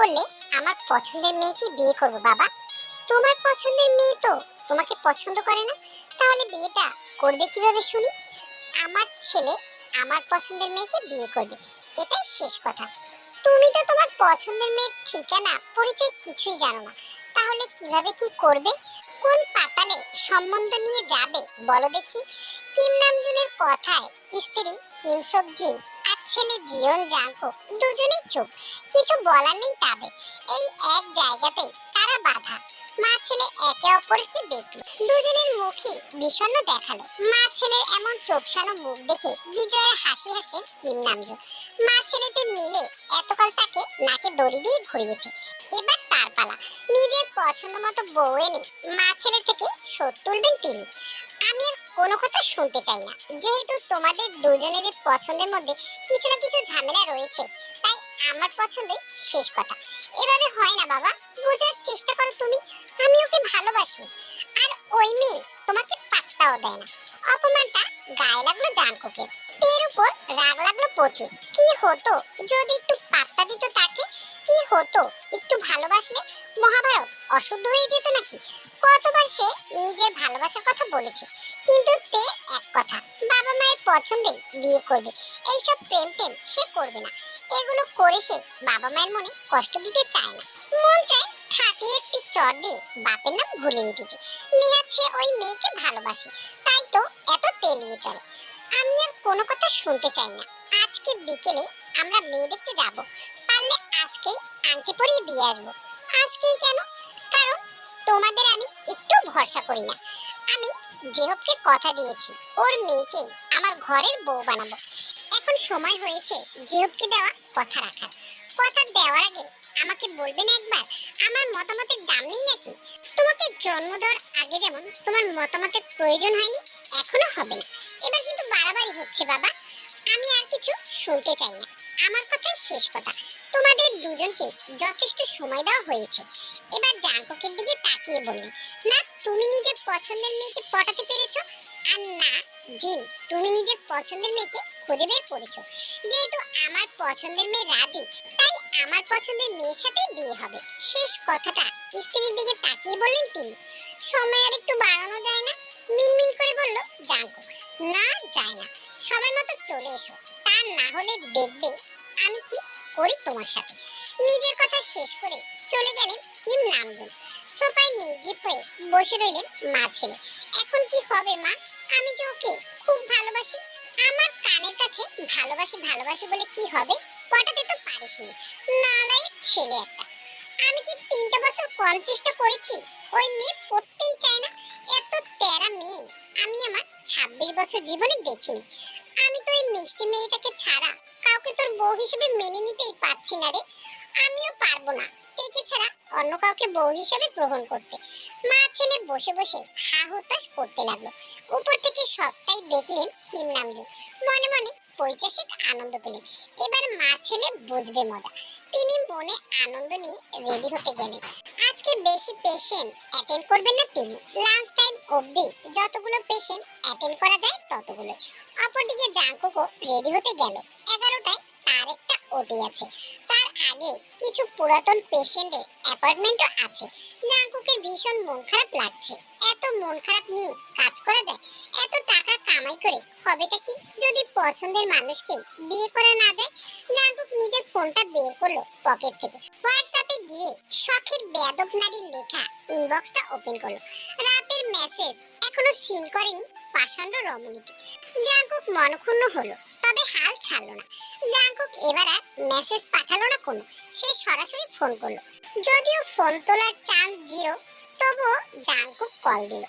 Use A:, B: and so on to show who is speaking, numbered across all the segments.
A: করলে আমার পছন্দের মেয়েকে বিয়ে করব বাবা। তোমার পছন্দের মেয়ে তো তোমাকে পছন্দ করে না, তাহলে বিয়েটা করবে কিভাবে শুনি? আমার ছেলে আমার পছন্দের মেয়েকে বিয়ে করবে, এটাই শেষ কথা। তুমি তো তোমার পছন্দের মেয়ের ঠিকানা পরিচয় কিছুই জানো না, তাহলে কিভাবে কি করবে? কোন পাতালে সম্বন্ধ নিয়ে যাবে বলো দেখি। কিম নামজুনের কথায় স্ত্রী কিম সব জিন আর ছেলে জিয়ন জাংকো দুজনেই চুপ, কিছু বলার নেই তাদের। এই এক জায়গাতেই তারা বাধা। মা ছেলে একে অপরকে দেখলো, দুজনের মুখই বিষণ্ণ দেখালো। মা ছেলের এমন চোপসানো মুখ দেখে বিজয়ের হাসি হাসলেন কিম নামজুন। মা ছেলেতে মিলে এতকাল তাকে নাকে দড়ি দিয়ে ঘুরিয়েছে, এবার তার পালা। নিজের পছন্দ মতো বউ এনে মা ছেলে থেকে শোধ তুলবেন তিনি। আমি আর কোনো কথা শুনতে চাই না, যেহেতু তোমাদের দুজনেরই পছন্দের মধ্যে কিছু না কিছু ঝামেলা রয়েছে, তাই আমার পছন্দই শেষ কথা। এভাবে হয় না বাবা, বোঝার চেষ্টা করো তুমি। আমি ওকে ভালোবাসি, আর ওই মেয়ে তোমাকে পাত্তাও দেয় না। অপমানটা গায়ে লাগলো জাঙ্কুকে, এর উপর রাগ লাগলো প্রচুর। কি হতো যদি একটু পাত্তা দিত তাকে? কি হতো একটু ভালোবাসলে? মহাভারত অশুদ্ধ হয়ে যেত নাকি? কতবার সে নিজের ভালোবাসার কথা বলেছে, কিন্তু তে এক কথা, বাবা মায়ের পছন্দে বিয়ে করবে। এইসব প্রেম টেম সে করবে না, এগুলো করে সে বাবা মায়ের মনে কষ্ট দিতে চায় না। মন চায় ঠাটিয়ে একটি চর দিয়ে বাপের নাম ভুলিয়ে দিতে। নিহাত সে ওই মেয়েকে ভালোবাসে, তাই তো এত তেলিয়ে চলে। আমি আর কোনো কথা শুনতে চাই না। আজকে বিকেলে আমরা মেয়ে দেখতে যাব, পারলে আজকেই আংটি পরিয়ে দিয়ে আসবো। আজকেই কেন? কারণ তোমাদের আমি একটু ভরসা করি না। আমি জেহবকে কথা দিয়েছি ওর মেয়েকে আমার ঘরের বউ বানাবো। এখন সময় হয়েছে জেহবকে দেওয়া কথা রাখার। কথা দেওয়ার আগে আমাকে বলবে না একবার, আমার মতামতের দাম নেই নাকি? তোমাকে জন্ম দেওয়ার আগে যেমন তোমার মতামতের প্রয়োজন হয়নি, এখনো হবে না। এবার কিন্তু বাড়াবাড়ি হচ্ছে বাবা, আমি আর কিছু শুনতে চাই না। আমার কথাই শেষ কথা। তোমাদের দুজনকে যথেষ্ট সময় দেওয়া হয়েছে। এবার জাঙ্কুকের দিকে তাকিয়ে বললেন, না তুমি নিজের পছন্দের মেয়েকে পটাতে পেরেছো, আর না জিন তুমি নিজের পছন্দের মেয়েকে খুঁজে বের করেছো। যেহেতু আমার পছন্দের মেয়ে রাজি, তাই আমার পছন্দের মেয়ের সাথেই বিয়ে হবে। শেষ কথাটা স্ত্রীর দিকে তাকিয়ে বললেন তিনি। সময় আর একটু বাড়ানো যায় না? মিনমিন করে বলল জাঙ্কুক। না যায় না, সময় মতো চলে এসো, তা না হলে দেখবে আমি কি করি তোমার সাথে। নিজের কথা শেষ করে চলে গেলেন কিম নামজুন। সোফায় নির্জীব হয়ে বসে রইলেন মা ছেলে। এখন কি হবে মা? আমি যে ওকে খুব ভালোবাসি। আমার কানের কাছে ভালোবাসি ভালোবাসি বলে কি হবে? পটাতে তো পারিসনি, নালায়েক ছেলে একটা। আমি কি 3টা বছর কম চেষ্টা করেছি? ওই মেয়ে পড়তেই চায় না, এত তেরা মেয়ে আমি আমার 26 বছর জীবনে দেখিনি। আমি তো এই মিষ্টি মেয়েটাকে ছাড়া কাউকে তোর বউ হিসেবে মেনে নিতেই পারছি না রে। আমিও পারবো না তেকে ছাড়া অন্য কাউকে বউ হিসেবে গ্রহণ করতে। মা ছেলে বসে বসে হা হুতাশ করতে লাগলো। উপর থেকে সবটাই দেখলেন কিম নামজুন, মনে মনে পৈশাসিক আনন্দ পেলেন। এবার মা ছেলে বুঝবে মজা। তিনি মনে আনন্দ নিয়ে রেডি হতে গেলেন। আজকে বেশি পেশেন্ট অ্যাটেন্ড করবেন না তিনি। লাঞ্চ টাইম অবধি যতগুলো পেশেন্ট অ্যাটেন্ড করা যায় ততগুলো। অপরদিকে জাঙ্কুকও রেডি হতে গেল। 11টায় তার একটা ওটি আছে, তার আগে কিছু পুরাতন পেশেন্টের অ্যাপয়েন্টমেন্টও আছে। জাঙ্কুকের ভীষণ মন খারাপ লাগছে। এত মন খারাপ নিয়ে কাজ করা যায়? এত টাকা কামাই করে হবেটা কি যদি পছন্দের মানুষকে বিয়ে করা না যায়? জাঙ্কুক নিজের ফোনটা বের করলো পকেট থেকে, হোয়াটসঅ্যাপে গিয়ে শখের বেয়াদব নারীর লেখা ইনবক্সটা ওপেন করলো। রাতের মেসেজ এখনো সিন করেনি পাষাণ্ড রমণীটি। জাঙ্কুক মনক্ষুণ্ণ হলো, তবে হাল ছাড়লো না। জাঙ্কুক এবার আর মেসেজ পাঠালো না কোনো, সে সরাসরি ফোন করলো। যদিও ফোন তোলার চান্স জিরো, তবুও জাঙ্কুক কল দিল।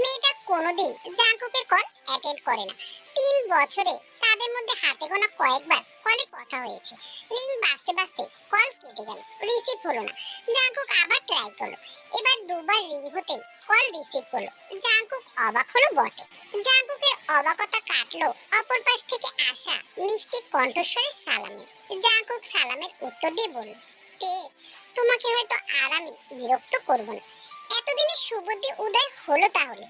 A: মেয়েটা কোনোদিন জাঙ্কুকের কল অ্যাটেন্ড করে না। 3 বছরে তাদের মধ্যে হাতে গোনা কয়েকবার কলে কথা হয়েছে। রিং বাজতে বাজতে কল কেটে গেল, রিসিভ হলো না। জাঙ্কুক আবার ট্রাই করলো। এবার দুবার রিং হতেই কল রিসিভ করলো। জাঙ্কুক অবাক হলো বটে। জাঙ্কুকের অবাকতা কাটলো অপর পাশ থেকে আসা মিষ্টি কণ্ঠস্বরের সালামে। জাঙ্কুক সালামের উত্তর দিয়ে বলল, তে তোমাকে হয়তো আর আমি বিরক্ত করব না। এতদিনের সুবুদ্ধি উদয় হলো তাহলে?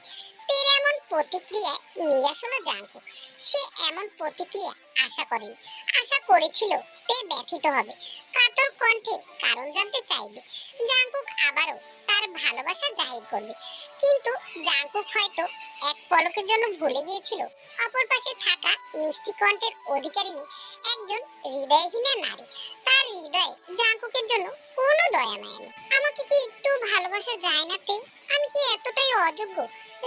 A: তের এমন প্রতিক্রিয়ায় নিরাশ হলো জাঙ্কুক। সে এমন প্রতিক্রিয়া আশা করেনি। আশা করেছিল তে ব্যথিত হবে, কাতর কণ্ঠে কারণ জানতে চাইবে। জাংকুক আবারও তার ভালোবাসা জাহির করবে, কিন্তু জাংকুক হয়তো এক পলকের জন্য ভুলে গিয়েছিল অপর পাশে থাকা মিষ্টি কণ্ঠের অধিকারিণী একজন হৃদয়হীনা নারী। তার হৃদয়ে জাংকুকের জন্য কোনো দয়া মায়া নেই। আমাকে কি একটু ভালোবাসা যায় না তে? আমি কি এতটাই অযোগ্য?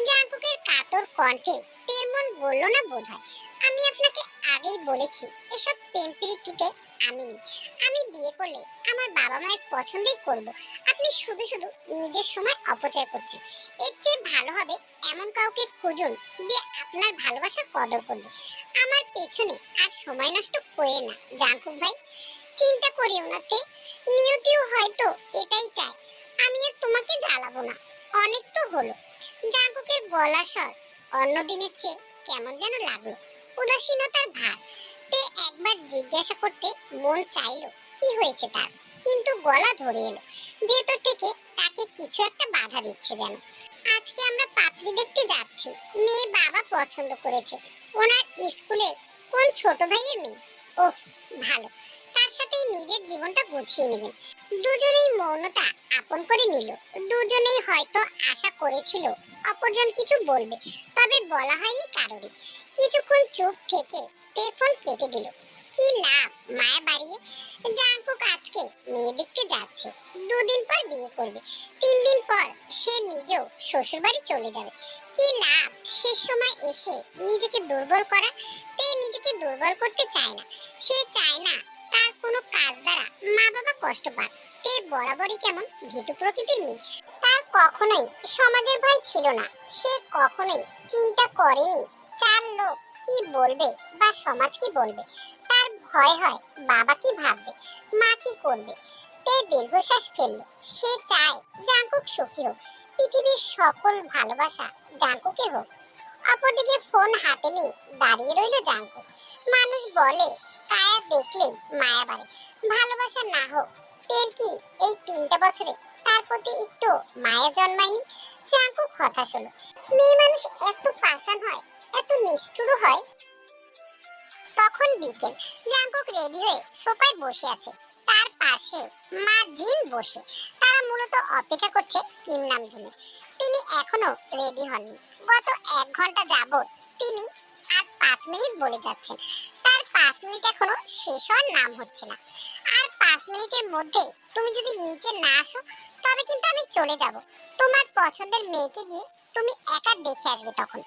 A: জাংকুকের কাতর কণ্ঠে তের মন বলল না বোধহয়। আমি আপনাকে আগেই বলেছি এসব প্রেম প্রীতিতে আমি নেই। আমি বিয়ে করলে আমার বাবা মায়ের পছন্দই করব। আপনি শুধু শুধু নিজের সময় অপচয় করছেন। এর চেয়ে ভালো হবে এমন কাউকে খুঁজুন যে আপনার ভালোবাসার কদর করবে। আমার পেছনে আর সময় নষ্ট করে না জাংকুক ভাই। চিন্তা করিও না তে, নিয়তিও হয়তো এটাই চায়। আমি আর তোমাকে জ্বালাবো না, অনেক তো হলো। জাংকুকের গলার স্বর অন্যদিনের চেয়ে কেমন যেন লাগলো, উদাসীনতার ভার। তে একবার জিজ্ঞাসা করতে মন চাইলো কি হয়েছে তার, কিন্তু গলা ধরে এলো। ভেতর থেকে তাকে কিছু একটা বাধা দিচ্ছে যেন। আজকে আমরা পাত্রী দেখতে যাচ্ছি। মেয়ে বাবা পছন্দ করেছে, ওনার স্কুলের কোন ছোট ভাইয়ের মেয়ে। ওহ ভালো, তার সাথেই নিজের জীবনটা গুছিয়ে নেবেন। দুজনেই মৌনতা আপন করে নিল। দুজনেই হয়তো আশা করেছিল অপরজন কিছু বলবে, তবে বলা হয়নি কারোরই। কিছুক্ষণ চুপ থেকে টেলিফোন কেটে দিল। কি লাভ মায়া বাড়িয়ে? জাংকুক আজকে মেয়ে দেখতে যাচ্ছে, 2 দিন পর বিয়ে করবে, 3 দিন পর সে নিজেও শ্বশুর বাড়ি চলে যাবে। কি লাভ শেষ সময় এসে নিজেকে দুর্বল করা? তে নিজেকে দুর্বল করতে চায় না। সে চায় না তার কোনো কাজ দ্বারা মা বাবা কষ্ট পাক। তে বরাবরই কেমন ভীতু প্রকৃতির মেয়ে। তার কখনোই সমাজের ভয় ছিল না। সে কখনোই চিন্তা করেনি চার লোক কি বলবে বা সমাজ কি বলবে। তার ভয় হয় বাবা কি ভাববে, মা কি করবে। তে দীর্ঘশ্বাস ফেললো। সে চায় জাংকুক সুখী হোক, পৃথিবীর সকল ভালোবাসা জাংকুকের হোক। অপরদিকে ফোন হাতে নিয়ে দাঁড়িয়ে রইল জাংকুক। মানুষ বলে কায়া দেখলেই মায়া বাড়ে। ভালোবাসা না হোক, তের কি এই 3টা বছরে তার প্রতি একটু মায়া জন্মায়নি? জাংকুক হতাশ হলো। মেয়ে মানুষ এত পাষাণ হয়, এত নিষ্ঠুর হয়। তখন বিকেল, জাংকুক রেডি হয়ে সোফায় বসে আছে। তার পাশে মা জিন বসে। তারা মূলত অপেক্ষা করছে কিম নামজুনের। তিনি এখনো রেডি হননি। গত 1 ঘন্টা যাবত তিনি আর 5 মিনিট বলে যাচ্ছেন। তার 5 মিনিট এখনো শেষ হওয়ার নাম হচ্ছে না। আর 5 মিনিটের মধ্যে তুমি যদি নিচে না আসো তবে কিন্তু আমি চলে যাব। তোমার পছন্দের মেয়েকে গিয়ে তুমি একা দেখে আসবে তখন।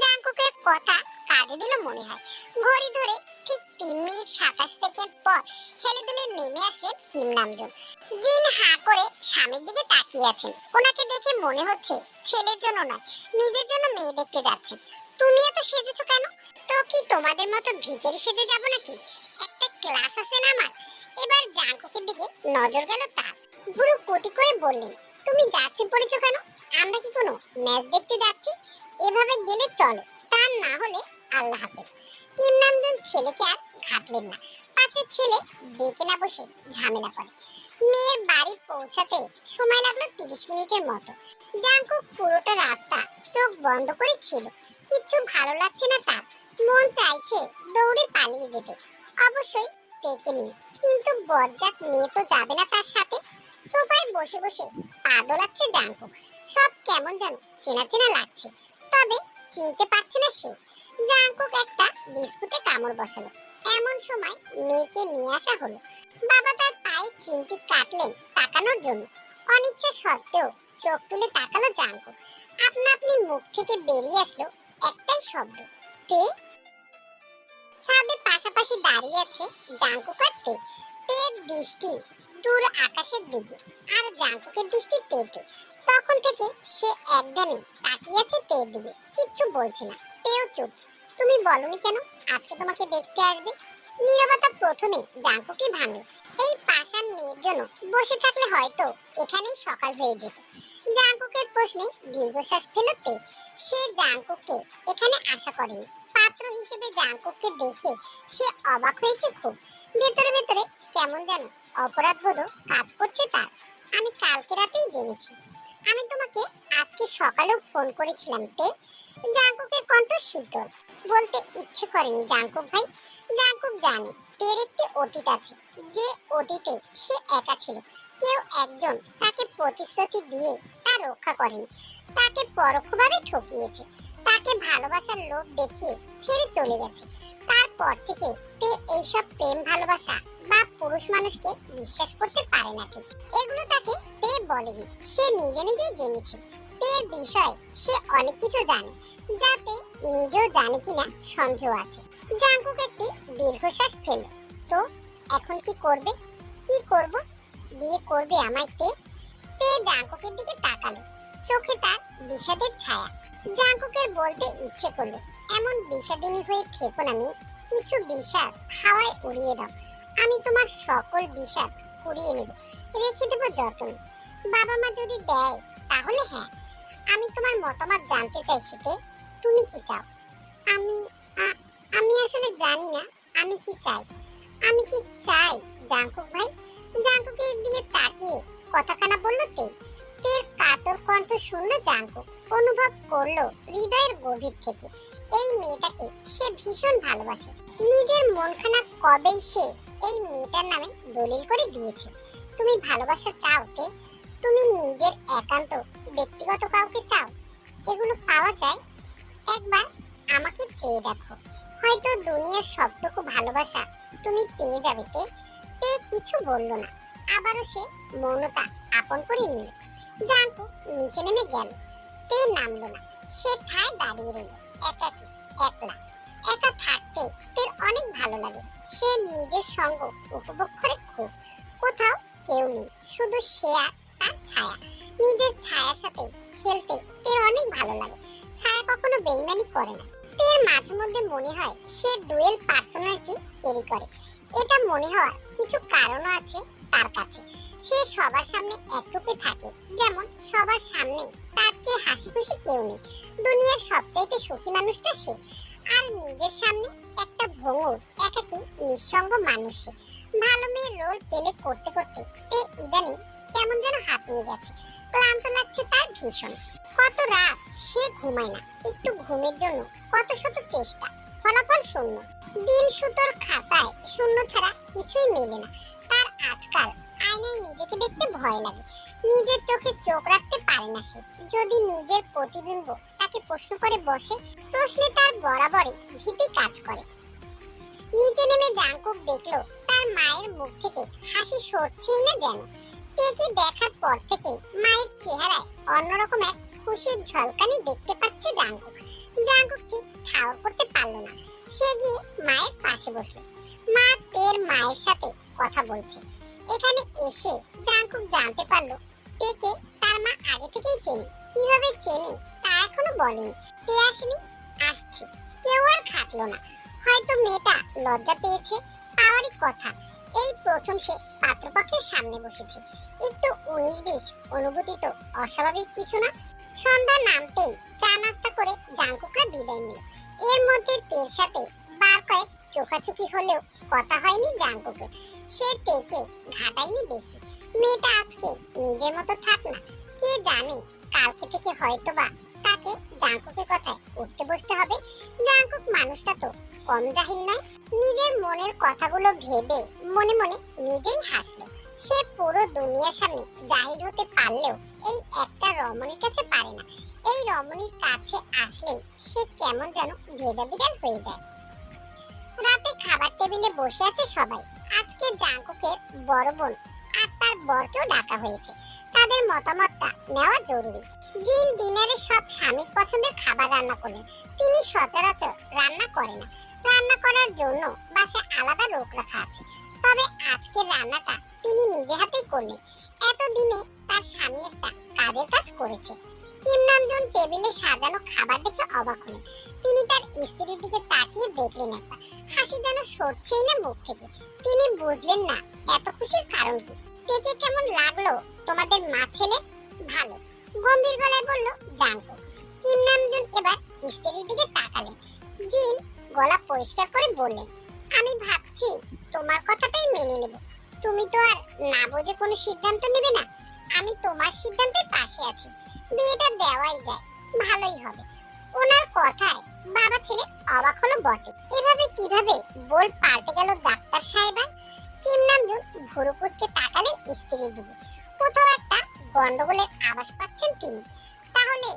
A: জাংকুকের কথা কাজে দিল মনে হয়। ঘড়ি ধরে ঠিক 3 মিনিট 27 সেকেন্ড পর হেলে দুলে নেমে আসলেন কিম নামজুন। জিন হা করে স্বামীর দিকে তাকিয়ে আছেন। ওনাকে দেখে মনে হচ্ছে ছেলের জন্য নয়, নিজের জন্য মেয়ে দেখতে যাচ্ছেন। তুমি এত সেজেছো কেন? তো কি তোমাদের মতো ভিখারি সেজে যাব নাকি? একটা ক্লাস আছে না আমার। এবার জাংকুকের দিকে নজর গেল তার। ভুরু কোটি করে বললেন, তুমি জার্সি পরেছো কেন? আমরা কি কোনো ম্যাচ দেখতে যাচ্ছি? এভাবে গেলে চলো, তা না হলে আল্লাহ হাফেজ। কিম নামজুন ছেলেকে আর ঘাটলেন না। পাঁচের ছেলে ডেকে না বসে ঝামেলা করে। মেয়ের বাড়ি পৌঁছাতে সময় লাগলো 30 মিনিটের মতো। জাংকুক পুরোটা রাস্তা চোখ বন্ধ করে ছিল। কিচ্ছু ভালো লাগছে না তার। মন চাইছে দৌড়ে পালিয়ে যেতে, অবশ্যই ডেকে নিয়ে। কিন্তু বজ্জাত মেয়ে তো যাবে না তার সাথে। সোফায় বসে বসে পা দোলাচ্ছে জাংকুক। সব কেমন যেন চেনা চেনা লাগছে, তবে চিনতে পারছে না সে। জাংকুক একটা বিস্কুটে কামড় বসালো। এমন সময় মেয়েকে নিয়ে আসা হলো। বাবা তার পায়ে চিমটি কাটলেন তাকানোর জন্য। অনিচ্ছা সত্ত্বেও চোখ তুলে তাকালো জাংকুক। আপনা আপনি মুখ থেকে বেরিয়ে আসলো একটাই শব্দ, তে। ছাদে পাশাপাশি দাঁড়িয়ে আছে জাংকুক আর তে। তের দৃষ্টি দূর আকাশের দিকে, আর জাংকুকের দৃষ্টি তেতে। তখন থেকে সে একদমই তাকিয়ে আছে তের দিকে, কিচ্ছু বলছে না। তেও চুপ। তুমি বলনি কেন আজকে তোমাকে দেখতে আসবে? নীরবতা প্রথমে জাংকুকই ভাঙল। এই পাষাণ মেয়ের জন্য বসে থাকলে হয়তো এখানেই সকাল হয়ে যেত। জাংকুকের প্রশ্নে দীর্ঘশ্বাস ফেলল তে। সে জাংকুককে এখানে আশা করেনি। পাত্র হিসেবে জাংকুককে দেখে সে অবাক হয়েছে খুব। ভেতরে ভেতরে কেমন যেন অপরাধবোধ কাজ করছে তার। আমি কালকে রাতেই জেনেছি। আমি তোমাকে আজকে সকালেও ফোন করেছিলাম তে। জাঙ্কুকের কণ্ঠ শীতল। বলতে ইচ্ছে করেনি জাঙ্কুক ভাই। জাঙ্কুক জানে তের একটি অতীত আছে, যে অতীতে সে একা ছিল। কেউ একজন তাকে প্রতিশ্রুতি দিয়ে তা রক্ষা করেনি, তাকে পরোক্ষভাবে ঠকিয়েছে, তাকে ভালোবাসার লোভ দেখিয়ে ছেড়ে চলে গেছে। তারপর থেকে তে এইসব প্রেম ভালোবাসা বা পুরুষ মানুষকে বিশ্বাস করতে পারে না। ঠিক এগুলো তাকে তে বলেনি, সে নিজে নিজেই জেনেছে। তের বিষয় সে অনেক কিছু জানে, যাতে নিজেও জানে কিনা সন্দেহ আছে। জাঙ্কুক একটি দীর্ঘশ্বাস ফেলল। তো এখন কি করবে? কি করব? বিয়ে করবে আমায় তে? তে জাঙ্কুকের দিকে তাকালো, চোখে তার বিষাদের ছায়া। জাঙ্কুকের বলতে ইচ্ছে করলো, এমন বিষাদিনী হয়ে থেকো না মেয়ে। কিছু বিষাদ হাওয়ায় উড়িয়ে দাও, আমি তোমার সকল বিষাদ কুড়িয়ে নেব, রেখে দেবো যত্ন। বাবা মা যদি দেয় তাহলে হ্যাঁ। আমি তোমার মতামত জানতে চাইছি তে, তুমি কি চাও? আমি আমি আসলে জানি না আমি কি চাই। আমি কি চাই জাঙ্কুক ভাই? জাঙ্কুকের দিকে তাকিয়ে কথাখানা বলল তে। তের কাতর কণ্ঠ শুনলো জাঙ্কুক, অনুভব করলো হৃদয়ের গভীর থেকে এই মেয়েটাকে সে ভীষণ ভালোবাসে। নিজের মনখানা কবেই সে এই মেয়েটার নামে দলিল করে দিয়েছে। তুমি ভালোবাসা চাও তে? তুমি নিজের একান্ত ব্যক্তিগত কাউকে চাও? এগুলো পাওয়া যায়? একবার আমাকে চেয়ে দেখো, হয়তো দুনিয়ার সবটুকু ভালোবাসা তুমি পেয়ে যাবে তে। তে কিছু বলল না, আবারও সে মৌনতা আপন করে নিল। জাঙ্কুক নিচে নেমে গেল, তে নামলো না। সে ঠায় দাঁড়িয়ে রইল, একাকী, একলা। একা থাকতে তের অনেক ভালো লাগে। সে নিজের সঙ্গ উপভোগ করে খুব। কোথাও কেউ নেই, শুধু সে আর তার ছায়া। নিজের ছায়ার সাথে খেলতে তের অনেক ভালো লাগে। ছায়া কখনো বেইমানি করে না। তের মাঝে মধ্যে মনে হয় সে ডুয়েল পার্সোনালিটি ক্যারি করে। এটা মনে হওয়ার কিছু কারণও আছে তার কাছে। সে সবার সামনে একরূপে থাকে, যেমন সবার সামনে তার চেয়ে হাসি খুশি কেউ নেই। দুনিয়ার সবচাইতে সুখী মানুষটা সে। আর নিজের সামনে একটা ভঙ্গুর, একাকী, নিঃসঙ্গ মানুষ সে। ভালো মেয়ের রোল প্লে করতে করতে তে ইদানিং কেমন যেন হাঁপিয়ে গেছে। ক্লান্ত লাগছে তার ভীষণ। কত রাত সে ঘুমায় না, একটু ঘুমের জন্য কত শত চেষ্টা, ফলাফল শূন্য। দিন সুতোর খাতায় শূন্য ছাড়া কিছুই মেলে না তার আজকাল। আয়নায় নিজেকে দেখতে ভয় লাগে, নিজের চোখে চোখ রাখতে পারে না সে। যদি নিজের প্রতিবিম্ব তাকে প্রশ্ন করে বসে, প্রশ্নে তার বরাবরই ভীতি কাজ করে। নিচে নেমে জাঙ্কুক দেখলো তার মায়ের মুখ থেকে হাসি সরছেই না যেন। তেকে দেখার পর থেকে মায়ের চেহারায় অন্যরকম এক খুশির ঝলকানি দেখতে পাচ্ছে জাঙ্কুক। জাঙ্কুক ঠিক ঠাউর করতে পারলো না। সে গিয়ে মায়ের পাশে বসলো। মা তের মায়ের সাথে কথা বলছে। এখানে এসে জাঙ্কুক জানতে পারলো তেকে তার মা আগে থেকেই চেনে। কিভাবে চেনে তা এখনো বলেনি। তে আসেনি, আসছে। কেউ আর খাটলো না। হয়তো মেয়েটা লজ্জা পেয়েছে, পাওয়ারই কথা। এই প্রথম সে পাত্রপক্ষের সামনে বসেছে। একটু 19-20 অনুভূতি তো অস্বাভাবিক কিছু না। সন্ধ্যা নামতেই চা নাস্তা করে জাঙ্কুকরা বিদায় নিল। এর মধ্যে তের সাথে বার কয়েক চোখাচোখি হলেও কথা হয়নি জাঙ্কুকের। সে তেকে ঘাটায়নি বেশি। মেয়েটা আজকে নিজের মতো থাক না, কে জানে কালকে থেকে হয়তোবা তাকে জাঙ্কুকের কথায় উঠতে বসতে হবে। জাঙ্কুক মানুষটা তো কম জাহিল নয়। নিজের মনের কথাগুলো ভেবে মনে মনে নিজেই হাসলো। সে পুরো দুনিয়ার সামনে জাহিল হতে পারলেও এই একটা রমণীর কাছে পারে না। এই রমণীর কাছে আসলে সে কেমন যেন ভেজা বিড়াল হয়ে যায়। রাতে খাবার টেবিলে বসে আছে সবাই। আজকে জাঙ্কুকের বড় বোন আর তার বরকেও ডাকা হয়েছে। তাদের মতামতটা নেওয়া জরুরি। জিন ডিনারে সব স্বামীর পছন্দের খাবার রান্না করলেন। তিনি সচরাচর রান্না করে না। রান্না করার জন্য বাসায় আলাদা লোক রাখা আছে। তবে আজকের রান্নাটা তিনি নিজে হাতেই করলেন। এতদিনে তার স্বামী একটা কাজের কাজ করেছে। কিম নামজুন টেবিলে সাজানো খাবার দেখে অবাক হলেন। তিনি তার স্ত্রীর দিকে তাকিয়ে দেখলেন একবার। হাসি যেন সরছেই না মুখ থেকে। তিনি বুঝলেন না এত খুশির কারণ কি। দেখে কেমন লাগলো তোমাদের মা ছেলে? ভালো, গম্ভীর গলায় বলল জাঙ্কুক। কিম নামজুন এবার স্ত্রীর দিকে তাকালেন। জিন গলা পরিষ্কার করে বললেন, আমি ভাবছি তোমার কথাটাই মেনে নেব। তুমি তো আর না বুঝে কোনো সিদ্ধান্ত নেবে না। আমি তোমার সিদ্ধান্তের পাশে আছি, বিয়েটা দেওয়াই যায়, ভালোই হবে। ওনার কথায় বাবা ছেলে অবাক হলো বটে। এভাবে কিভাবে বল পাল্টে গেল ডাক্তার সাহেবা? কিম নামজুন ভুরু কুঁচকে তাকালেন স্ত্রীর দিকে। কোথাও একটা গন্ডগোলের আভাস পাচ্ছেন তিনি। তাহলে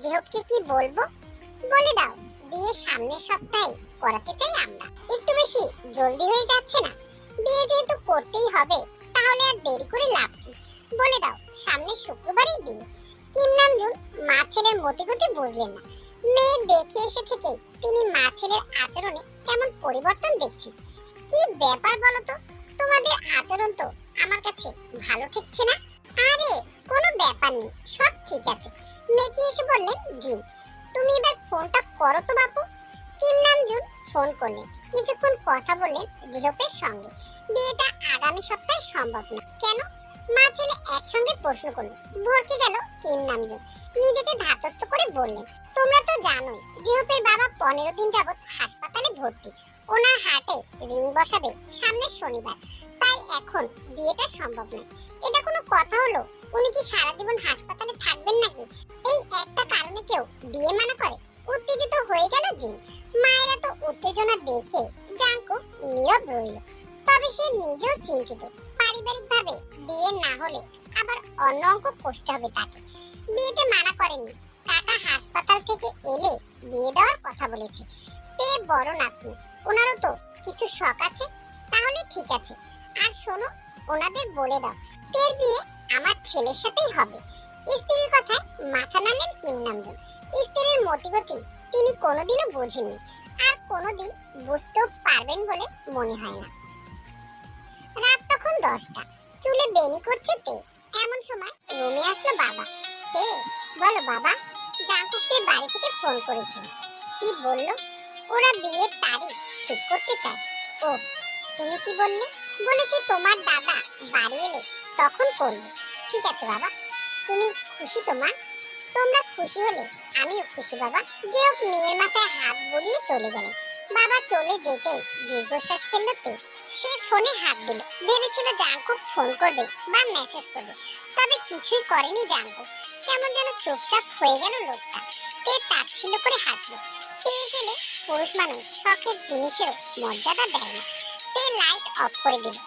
A: জিহবকে কি বলবো? বলে দাও, বিয়ে সামনের সপ্তাহে করাতে চাই আমরা। একটু বেশি জলদি হয়ে যাচ্ছে না? বিয়ে যেহেতু করতেই হবে, তাহলে আর দেরি করে লাভ কি? বলে দাও, সামনের শুক্রবারই বিয়ে। কিম নামজুন মা ছেলের মতিগতি বুঝলেন না। মেয়ে দেখে এসে থেকে তিনি মা ছেলের আচরণে কেমন পরিবর্তন দেখছেন। কি ব্যাপার বলো তো? তোমাদের আচরণ তো আমার কাছে ভালো ঠেকছে না। আরে কোনো ব্যাপার নেই, সব ঠিক আছে। মেকি এসে বললেন, জি। তুমি এবার ফোনটা করো তো বাপু। কিম নামজুন ফোন করলেন। কিছুক্ষণ কথা বললেন জিহপের সঙ্গে। বিয়েটা আগামী সপ্তাহে সম্ভব না। কেন? মা ছেলে একসঙ্গে প্রশ্ন করলো। ভরকে গেল কিম নামজুন। নিজেকে ধাতস্থ করে বললেন, তোমরা তো জানোই জিহপের বাবা 15 দিন যাবত হাসপাতালে ভর্তি। ওনার হার্টে রিং বসাবে সামনের শনিবার। তাই এখন বিয়েটা সম্ভব না। এটা কোনো কথা হলো? উনি কি সারা জীবন হাসপাতালে থাকবেন নাকি? এই একটা কারণে কেউ বিয়ে মানা করে? উত্তেজিত হয়ে গেল জিন। মায়েরা তো উত্তেজনা দেখে জাঙ্কুক নীরব রইল। তবে সে নিজেও চিন্তিত। পারিবারিকভাবে বিয়ে না হলে আবার অন্য অঙ্ক কষতে হবে তাকে। বিয়েতে মানা করেননি, কাকা হাসপাতাল থেকে এলে বিয়ে দেওয়ার কথা বলেছে। তে বড় নাতনি, ওনারও তো কিছু শখ আছে। তাহলে ঠিক আছে। আর শোনো, ওনাদের বলে দাও তের বিয়ে আমার ছেলের সাথেই হবে। স্ত্রীর কথায় মাথা নাড়লেন কিম নামজুন। স্ত্রীর মতিগতি তিনি কোনোদিনও বোঝেননি, আর কোনোদিন বুঝতেও পারবেন বলে মনে হয় না। রাত তখন 10টা। চুলে বেনি করছে তে। এমন সময় রুমে আসলো বাবা। তে, বলো বাবা। জাঙ্কুককে বাড়ি থেকে ফোন করেছিল। কি বললো? ওরা বিয়ের তারিখ ঠিক করতে চায়। ও, তুমি কি বললে? বলেছি তোমার দাদা বাড়ি এলে তখন করব। ঠিক আছে বাবা। তুমি খুশি তো মা? তোমরা খুশি হলে আমিও খুশি বাবা। যে হোক, মেয়ের মাথায় হাত বুলিয়ে চলে গেলেন। বাবা চলে যেতে দীর্ঘশ্বাস ফেলল তে। সে ফোনে হাত দিল। ভেবেছিল জাঙ্কুক ফোন করবে বা মেসেজ করবে, তবে কিছুই করেনি জাঙ্কুক। কেমন যেন চুপচাপ হয়ে গেল লোকটা। তে তাচ্ছিল্য করে হাসলো। পেয়ে গেলে পুরুষ মানুষ শখের জিনিসেরও মর্যাদা দেয় না। তে লাইট অফ করে দিল।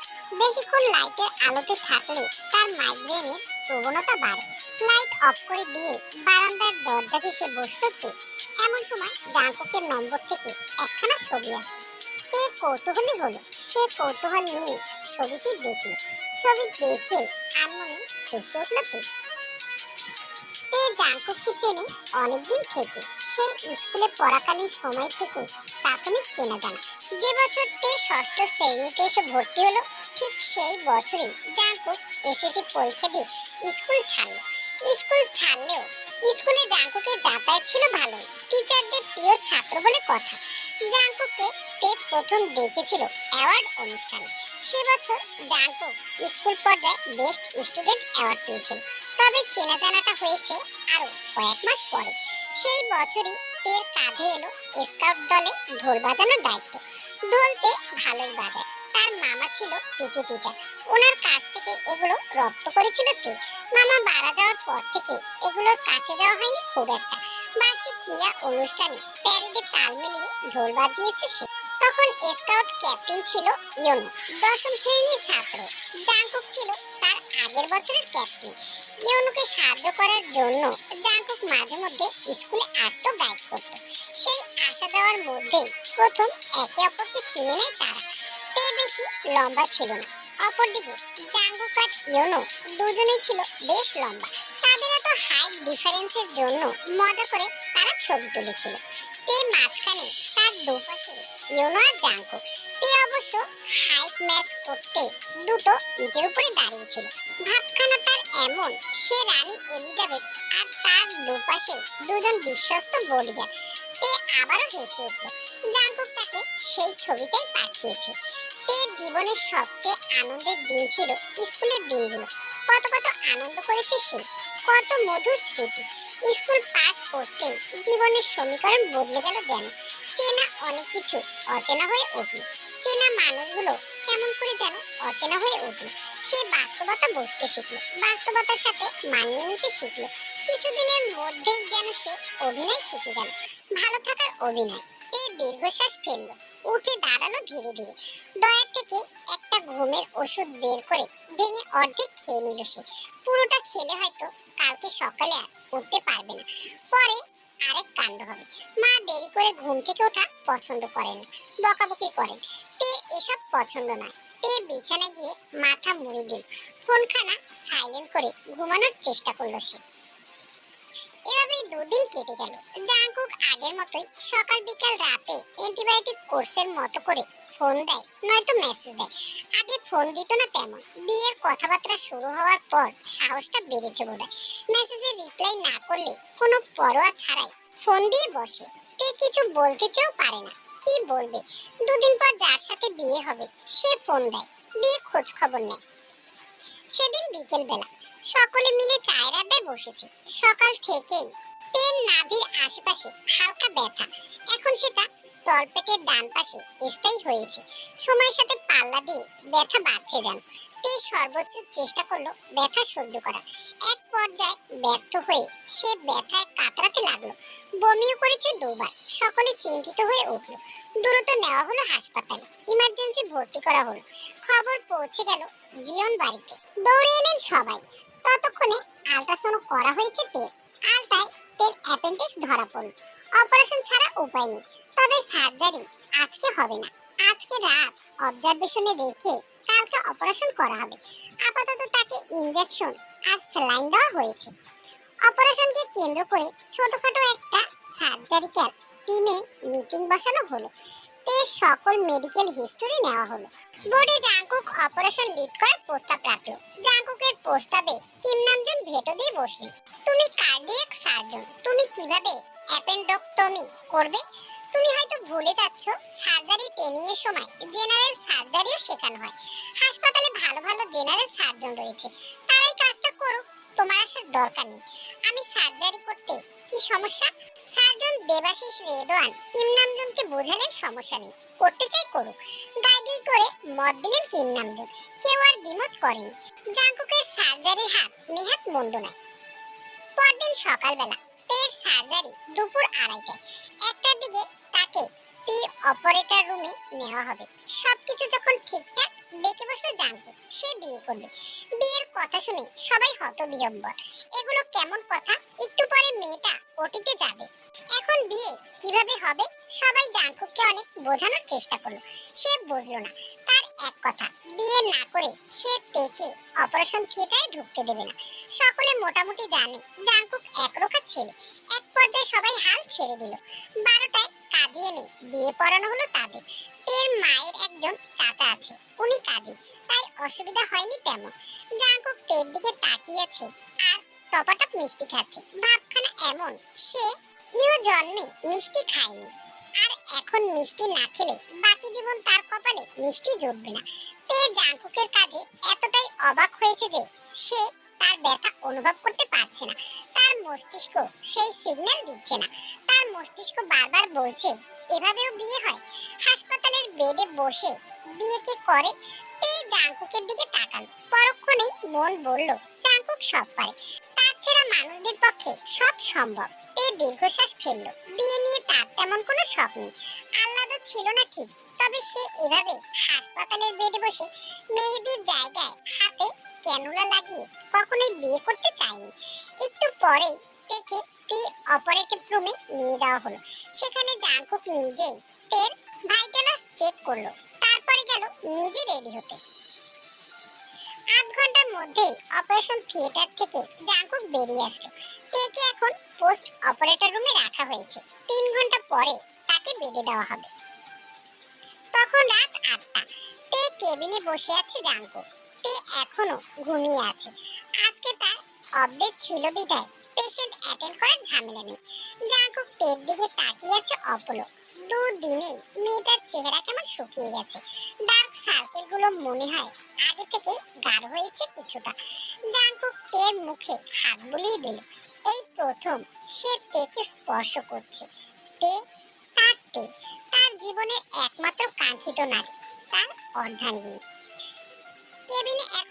A: বেশিক্ষণ লাইটের আলোতে থাকলে তার মাইগ্রেনের প্রবণতা বাড়ে। লাইট অফ করে দিয়ে বারান্দার দরজা ঘেঁষে বসলো তে। এমন সময় জাঙ্কুকের নম্বর থেকে একখানা ছবি আসলো। তে কৌতূহলী হলো। সে কৌতূহল নিয়ে ছবিটি দেখলো। ছবি দেখে আনমনে হেসে উঠল তে। তে জাঙ্কুককে চেনে অনেকদিন থেকে। সেই স্কুলে পড়াকালীন সময় থেকে প্রাথমিক চেনা জানা। যে বছর তে ষষ্ঠ শ্রেণীতে এসে ভর্তি হলো, ঠিক সেই বছরই জাঙ্কুক এসএসসি পরীক্ষা দিয়ে স্কুল ছাড়লো। স্কুল ছাড়লেও স্কুলে জাঙ্কুকের যাতায়াত ছিল ভালোই। টিচারদের প্রিয় ছাত্র বলে কথা। জাঙ্কুককে তে প্রথম দেখেছিল অ্যাওয়ার্ড অনুষ্ঠানে। সে বছর জাঙ্কুক স্কুল পর্যায়ে বেস্ট স্টুডেন্ট অ্যাওয়ার্ড পেয়েছিল। তবে চেনা জানাটা হয়েছে আরো কয়েক মাস পরে। সেই বছরই তের কাঁধে এলো স্কাউট দলে ঢোল বাজানোর দায়িত্ব। ঢোলতে ভালোই বাজায়। তার মামা ছিল পিটি টিচার। ওনার কাছ থেকে এগুলো রপ্ত করেছিল তে। মামা মারা যাওয়ার পর থেকে এগুলোর কাছে যাওয়া হয়নি খুব একটা। বার্ষিক ক্রীড়া অনুষ্ঠানে প্যারেডে তাল মিলিয়ে ঢোল বাজিয়েছে সে। তখন স্কাউট ক্যাপ্টেন ছিল ইয়োনো, 10ম শ্রেণীর ছাত্র। জাঙ্কুক ছিল তার আগের বছরের ক্যাপ্টেন। ইয়োনোকে সাহায্য করার জন্য জাঙ্কুক মাঝে মধ্যে স্কুলে আসতো, গাইড করতো। সেই আসা যাওয়ার মধ্যেই প্রথম একে অপরকে চিনে নেয় তারা। তে বেশি লম্বা ছিল না। অপরদিকে জাঙ্কুক আর ইয়োনো দুজনেই ছিল বেশ লম্বা। তাদের এত হাইট ডিফারেন্সের জন্য মজা করে তারা ছবি তুলেছিল। তে মাঝখানে, তার দুপাশে ইয়োনো আর জাঙ্কুক। তে অবশ্য হাইট ম্যাচ করতে দুটো ইটের উপরে দাঁড়িয়েছিল। ভাবখানা তার এমন, সে রানী এলিজাবেথ আর তার দুপাশে দুজন বিশ্বস্ত বডিগার্ড। তে আবারও হেসে উঠল। জাঙ্কুক তাকে সেই ছবিটাই পাঠিয়েছে। তের জীবনের সবচেয়ে আনন্দের দিন ছিল স্কুলের দিনগুলো। কত কত আনন্দ করেছে সে, কত মধুর স্মৃতি। স্কুল পাস করতে জীবনের সমীকরণ বদলে গেল যেন। চেনা অনেক কিছু অচেনা হয়ে উঠল। চেনা মানুষগুলো কেমন করে যেন অচেনা হয়ে উঠলো। সে বাস্তবতা বুঝতে শিখলো, বাস্তবতার সাথে মানিয়ে নিতে শিখলো। কিছুদিনের মধ্যেই যেন সে অভিনয় শিখে গেল, ভালো থাকার অভিনয়। তে দীর্ঘশ্বাস ফেললো, উঠে দাঁড়ালো ধীরে ধীরে। ড্রয়ার থেকে একটা ঘুমের ওষুধ বের করে ভেঙে অর্ধেক খেয়ে নিল সে। পুরোটা খেলে হয়তো কালকে সকালে আর উঠতে পারবে না, পরে আরেক কাণ্ড হবে। মা দেরি করে ঘুম থেকে ওঠা পছন্দ করেন না, বকাবকি করেন। তে এসব পছন্দ নয়। তে বিছানায় গিয়ে মাথা মুড়ে দিল, ফোনখানা সাইলেন্ট করে ঘুমানোর চেষ্টা করলো সে। এভাবেই দুদিন কেটে গেল। জাঙ্কুক আগের মতোই সকাল বিকাল রাতে অ্যান্টিবায়োটিক কোর্সের মতো করে ফোন দেয়, নয়তো মেসেজ দেয়। আগে ফোন দিত না তেমন, বিয়ের কথাবার্তা শুরু হওয়ার পর সাহসটা বেড়েছে বোধহয়। মেসেজে রিপ্লাই না করলে কোনো পরোয়া ছাড়াই ফোন দিয়ে বসে। তে কিছু বলতে চেয়েও পারে না, কি বলবে। দুদিন পর যার সাথে বিয়ে হবে সে ফোন দেয়, দিয়ে খোঁজ খবর নেয়। সেদিন বিকেল বেলা সকলে মিলে চায়ের আড্ডায় বসেছে। সকাল থেকেই তেল নাভির আশেপাশে হালকা ব্যথা, এখন সেটা তলপেটের ডান পাশে স্থায়ী হয়েছে। সময়ের সাথে পাল্লা দিয়ে ব্যথা বাড়ছে যেন। তে সর্বোচ্চ চেষ্টা করলো ব্যথা সহ্য করার। এক পর্যায়ে ব্যর্থ হয়ে সে ব্যথায় কাতরাতে লাগলো, বমিও করেছে দুবার। সকলে চিন্তিত হয়ে উঠলো, দ্রুত নেওয়া হলো হাসপাতালে, ইমার্জেন্সি ভর্তি করা হলো। খবর পৌঁছে গেল জীবন বাড়িতে। দৌড়ে এলেন সবাই। ততক্ষণে আল্ট্রাসাউন্ড করা হয়েছে তের। আলটায় তের অ্যাপেন্ডিক্স ধরা পড়ল। অপারেশন ছাড়া উপায় নেই, তবে সার্জারি আজকে হবে না। আজকে রাত অবজারভেশনে রেখে কালকে অপারেশন করা হবে। আপাতত তাকে ইনজেকশন আর স্যালাইন দেওয়া হয়েছে। অপারেশনকে কেন্দ্র করে ছোটখাটো একটা সার্জারিক্যাল টিমে মিটিং বসানো হলো। তে সকল মেডিকেল হিস্টোরি নেওয়া হলো। বোর্ডে জাঙ্কুক অপারেশন লিড করার প্রস্তাব রাখলো। জাঙ্কুকের প্রস্তাবে কিম নামজুন ভেটো দিয়ে বসলেন। তুমি কার্ডিয়াক সার্জন, তুমি কিভাবে অ্যাপেন্ডেক্টমি করবে? তুমি হয়তো ভুলে যাচ্ছ, সার্জারি ট্রেনিং এর সময় জেনারেল সার্জারিও শেখানো হয়। হাসপাতালে ভালো ভালো জেনারেল সার্জন রয়েছে, তারাই কাজটা করুক, তোমার আসার দরকার নেই। আমি সার্জারি করতে কি সমস্যা? সার্জন দেবাশিস রেদওয়ান কিম নামজুনকে বোঝালেন সমস্যা নেই, করতে চাই করুক। গাইডল করে মত দিলেন কিম নামজুন। কেউ আর দ্বিমত করেনি। জাঙ্কুকের সার্জারির হাত নেহাত মন্দ নয়। পরদিন সকালবেলা তের সার্জারি দুপুর 2:30টায়। 1টার দিকে তাকে প্রি অপারেটর রুমে নেওয়া হবে। সবকিছু যখন ঠিকঠাক, ডেকে বসলো জাঙ্কুক, সে বিয়ে করবে। বিয়ের কথা শুনে সবাই হতবিহ্বল। এগুলো কেমন কথা? একটু পরে মেয়েটা ওটিতে যাবে, এখন বিয়ে কিভাবে হবে? সবাই জাঙ্কুককে অনেক বোঝানোর চেষ্টা করলো, সে বুঝলো না। তার এক কথা, বিয়ে না করে সে তেকে অপারেশন থিয়েটারে ঢুকতে দেবে না। সকলে মোটামুটি জানে জাঙ্কুক একরোখা ছেলে। এক পর্যায়ে সবাই হাল ছেড়ে দিল। 12টায় কাজী এনে বিয়ে পড়ানো হলো তাদের। তের মায়ের একজন চাচা আছে, উনি কাজী, তাই অসুবিধা হয়নি তেমন। জাঙ্কুক তের দিকে তাকিয়েছে আর টপাটপ মিষ্টি খাচ্ছে। ভাবখানা এমন, সে ইউ জন্মে মিষ্টি খায়নি, আর এখন মিষ্টি না খেলে বাকি জীবন তার কপালে মিষ্টি জুটবে না। তে জাঙ্কুকের কাজে এতটাই অবাক হয়েছে যে সে তার ব্যথা অনুভব করতে পারছে না। তার মস্তিষ্ক সেই সিগন্যাল দিচ্ছে না। তার মস্তিষ্ক বারবার বলছে এভাবেও বিয়ে হয়। হাসপাতালের বেডে বসে বিয়ে কে করে? তে জাঙ্কুকের দিকে তাকাল। পরক্ষণেই মন বলল জাঙ্কুক সব পারে, তার ছেড়া মানুষদের পক্ষে সব সম্ভব। তে দীর্ঘশ্বাস ফেলল। বিয়ে নিয়ে তার তেমন কোনো শখ নেই, আহ্লাদও ছিল না ঠিক, তবে সে এভাবে হাসপাতালের বেডে বসে মেহেদির জায়গায় হাতে ক্যানুলা লাগিয়ে কখনোই বিয়ে করতে চায়নি। একটু পরেই তেকে প্রি অপারেটিভ রুমে নিয়ে যাওয়া হলো। সেখানে জাঙ্কুক নিজেই তের ভাইটালস চেক করলো, তারপরে গেল নিজে রেডি হতে। 8 ঘন্টার মধ্যেই অপারেশন থিয়েটার থেকে জাঙ্কুক বেরিয়ে আসলো। তেকে এখন পোস্ট অপারেটর রুমে রাখা হয়েছে। 3 ঘন্টা পরে তাকে বেডে দেওয়া হবে। তখন রাত 8টা। তে কেবিনে বসে আছে জাঙ্কুক। তে এখনো ঘুমিয়ে আছে। আজকে তার আপডেট ছিল বিধায় পেশেন্ট অ্যাটেন্ড করার ঝামেলা নেই। জাঙ্কুক তের দিকে তাকিয়ে আছে অপলক। দুদিনেই মেয়েটার চেহারা কেমন শুকিয়ে গেছে। ডার্ক সার্কেল গুলো মনে হয় আগে থেকে গাঢ় হয়েছে কিছুটা। জাঙ্কুক তের মুখে হাত বুলিয়ে দিল। এই প্রথম সে তেকে স্পর্শ করছে। তে, তার জীবনের একমাত্র কাঙ্ক্ষিত নারী, তার অর্ধাঙ্গিনী।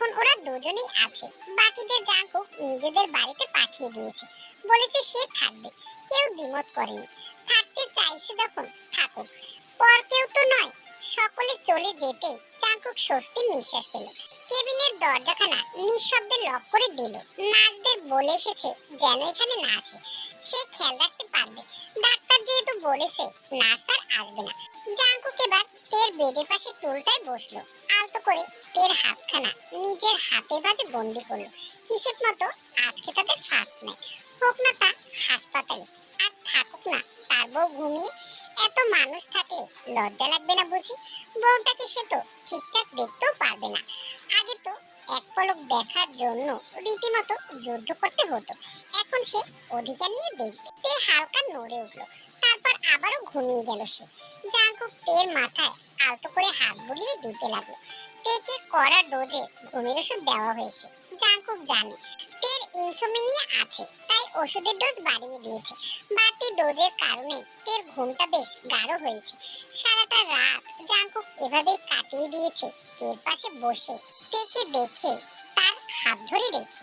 A: এখন ওরা দুজনেই আছে। বাকিদের জাঙ্কুক নিজেদের বাড়িতে পাঠিয়ে দিয়েছে, বলেছে সে থাকবে। কেউ দ্বিমত করেনি। থাকতে চাইছে যখন থাকুক, পর কেউ তো নয়। সকলে চলে যেতে জাঙ্কুক স্বস্তির নিঃশ্বাস পেল। কেবিনের দরজাখানা নিঃশব্দে লক করে দিল। নার্সদের বলে এসেছে যেন এখানে না আসে, সে খেয়াল রাখতে পারবে। ডাক্তার যেহেতু বলেছে, নার্স আর আসবে না। জাঙ্কুক এবার তের বেডের পাশে টুলটায় বসলো। আলতো করে তের হাতখানা নিজের হাতের ভাঁজে বন্দি করলো। হিসেব মতো আজকে তাদের ফার্স্ট নাইট। হোক না তা হাসপাতালে, আর থাকুক না তার বউ ঘুমিয়ে। এত মানুষ থাকলে লজ্জা লাগবে না বুঝি? বউটাকে সে তো ঠিকঠাক দেখতেও পারবে না। আগে তো এক পলক দেখার জন্য রীতিমতো যুদ্ধ করতে হতো, এখন সে অধিকার নিয়ে দেখবে। তে হালকা নড়ে উঠলো, তারপর আবারও ঘুমিয়ে গেল সে। জাঙ্কুক তের মাথায় আলতো করে হাত বুলিয়ে দিতে লাগলো। তেকে কড়া ডোজে ঘুমের ওষুধ দেওয়া হয়েছে। জাঙ্কুক জানে তের ইনসোমনিয়া আছে, তাই ওষুধের ডোজ বাড়িয়ে দিয়েছে। বাড়তি ডোজের কারণে তের ঘুমটা বেশ গাঢ় হয়েছে। সারাটা রাত জাঙ্কুক এভাবেই কাটিয়ে দিয়েছে তের পাশে বসে, তেকে দেখে, তার হাত ধরে রেখে।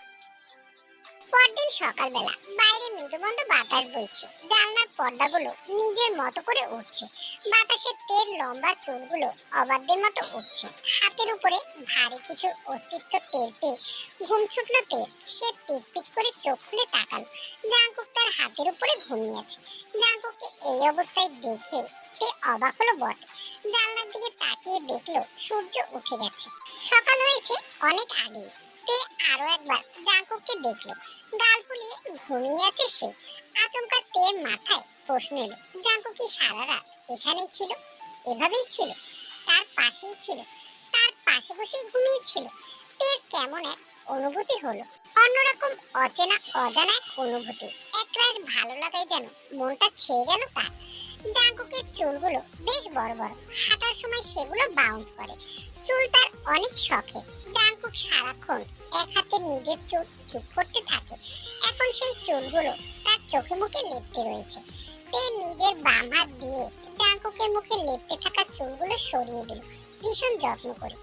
A: পরদিন সকালবেলা বাইরে মৃদুমন্দ বাতাস বইছে। জানলার পর্দাগুলো নিজের মতো করে উঠছে। বাতাসে তের লম্বা চুলগুলো অবাধ্যের মতো উঠছে। হাতের উপরে ভারী কিছুর অস্তিত্ব টের পেয়ে ঘুম ছুটল তের। সে পিট পিট করে চোখ খুলে তাকালো। জাঙ্কুক তার হাতের উপরে ঘুমিয়ে আছে। জাঙ্কুককে এই অবস্থায় দেখে তে অবাক হলো বটে। জানলার দিকে তাকিয়ে দেখলো সূর্য উঠে গেছে। সকাল হয়েছে অনেক আগে। তে আরো একবার জাঙ্কুককে দেখলো। গাল ফুলিয়ে ঘুমিয়ে আছে সে। আচমকা তের মাথায় প্রশ্ন এলো, জাঙ্কুক কি সারা রাত এখানেই ছিল? এভাবেই ছিল? তার পাশেই ছিল? তার পাশে বসে ঘুমিয়েছিল? তের কেমন এক অনুভূতি হলো, অন্যরকম অচেনা অজানা এক অনুভূতি। একরাশ ভালো লাগায় যেন মনটা ছেয়ে গেল তার। জাঙ্কুকের চুলগুলো বেশ বড় বড়, হাঁটার সময় সেগুলো বাউন্স করে। চুল তার অনেক শখের। জাঙ্কুক সারাক্ষণ এক হাতে নিজের চুল ঠিক করতে থাকে। এখন সেই চুলগুলো তার চোখে মুখে লেপ্টে রয়েছে। তে নিজের বাম হাত দিয়ে জাঙ্কুকের মুখে লেপ্টে থাকা চুলগুলো সরিয়ে দিল, ভীষণ যত্ন করে।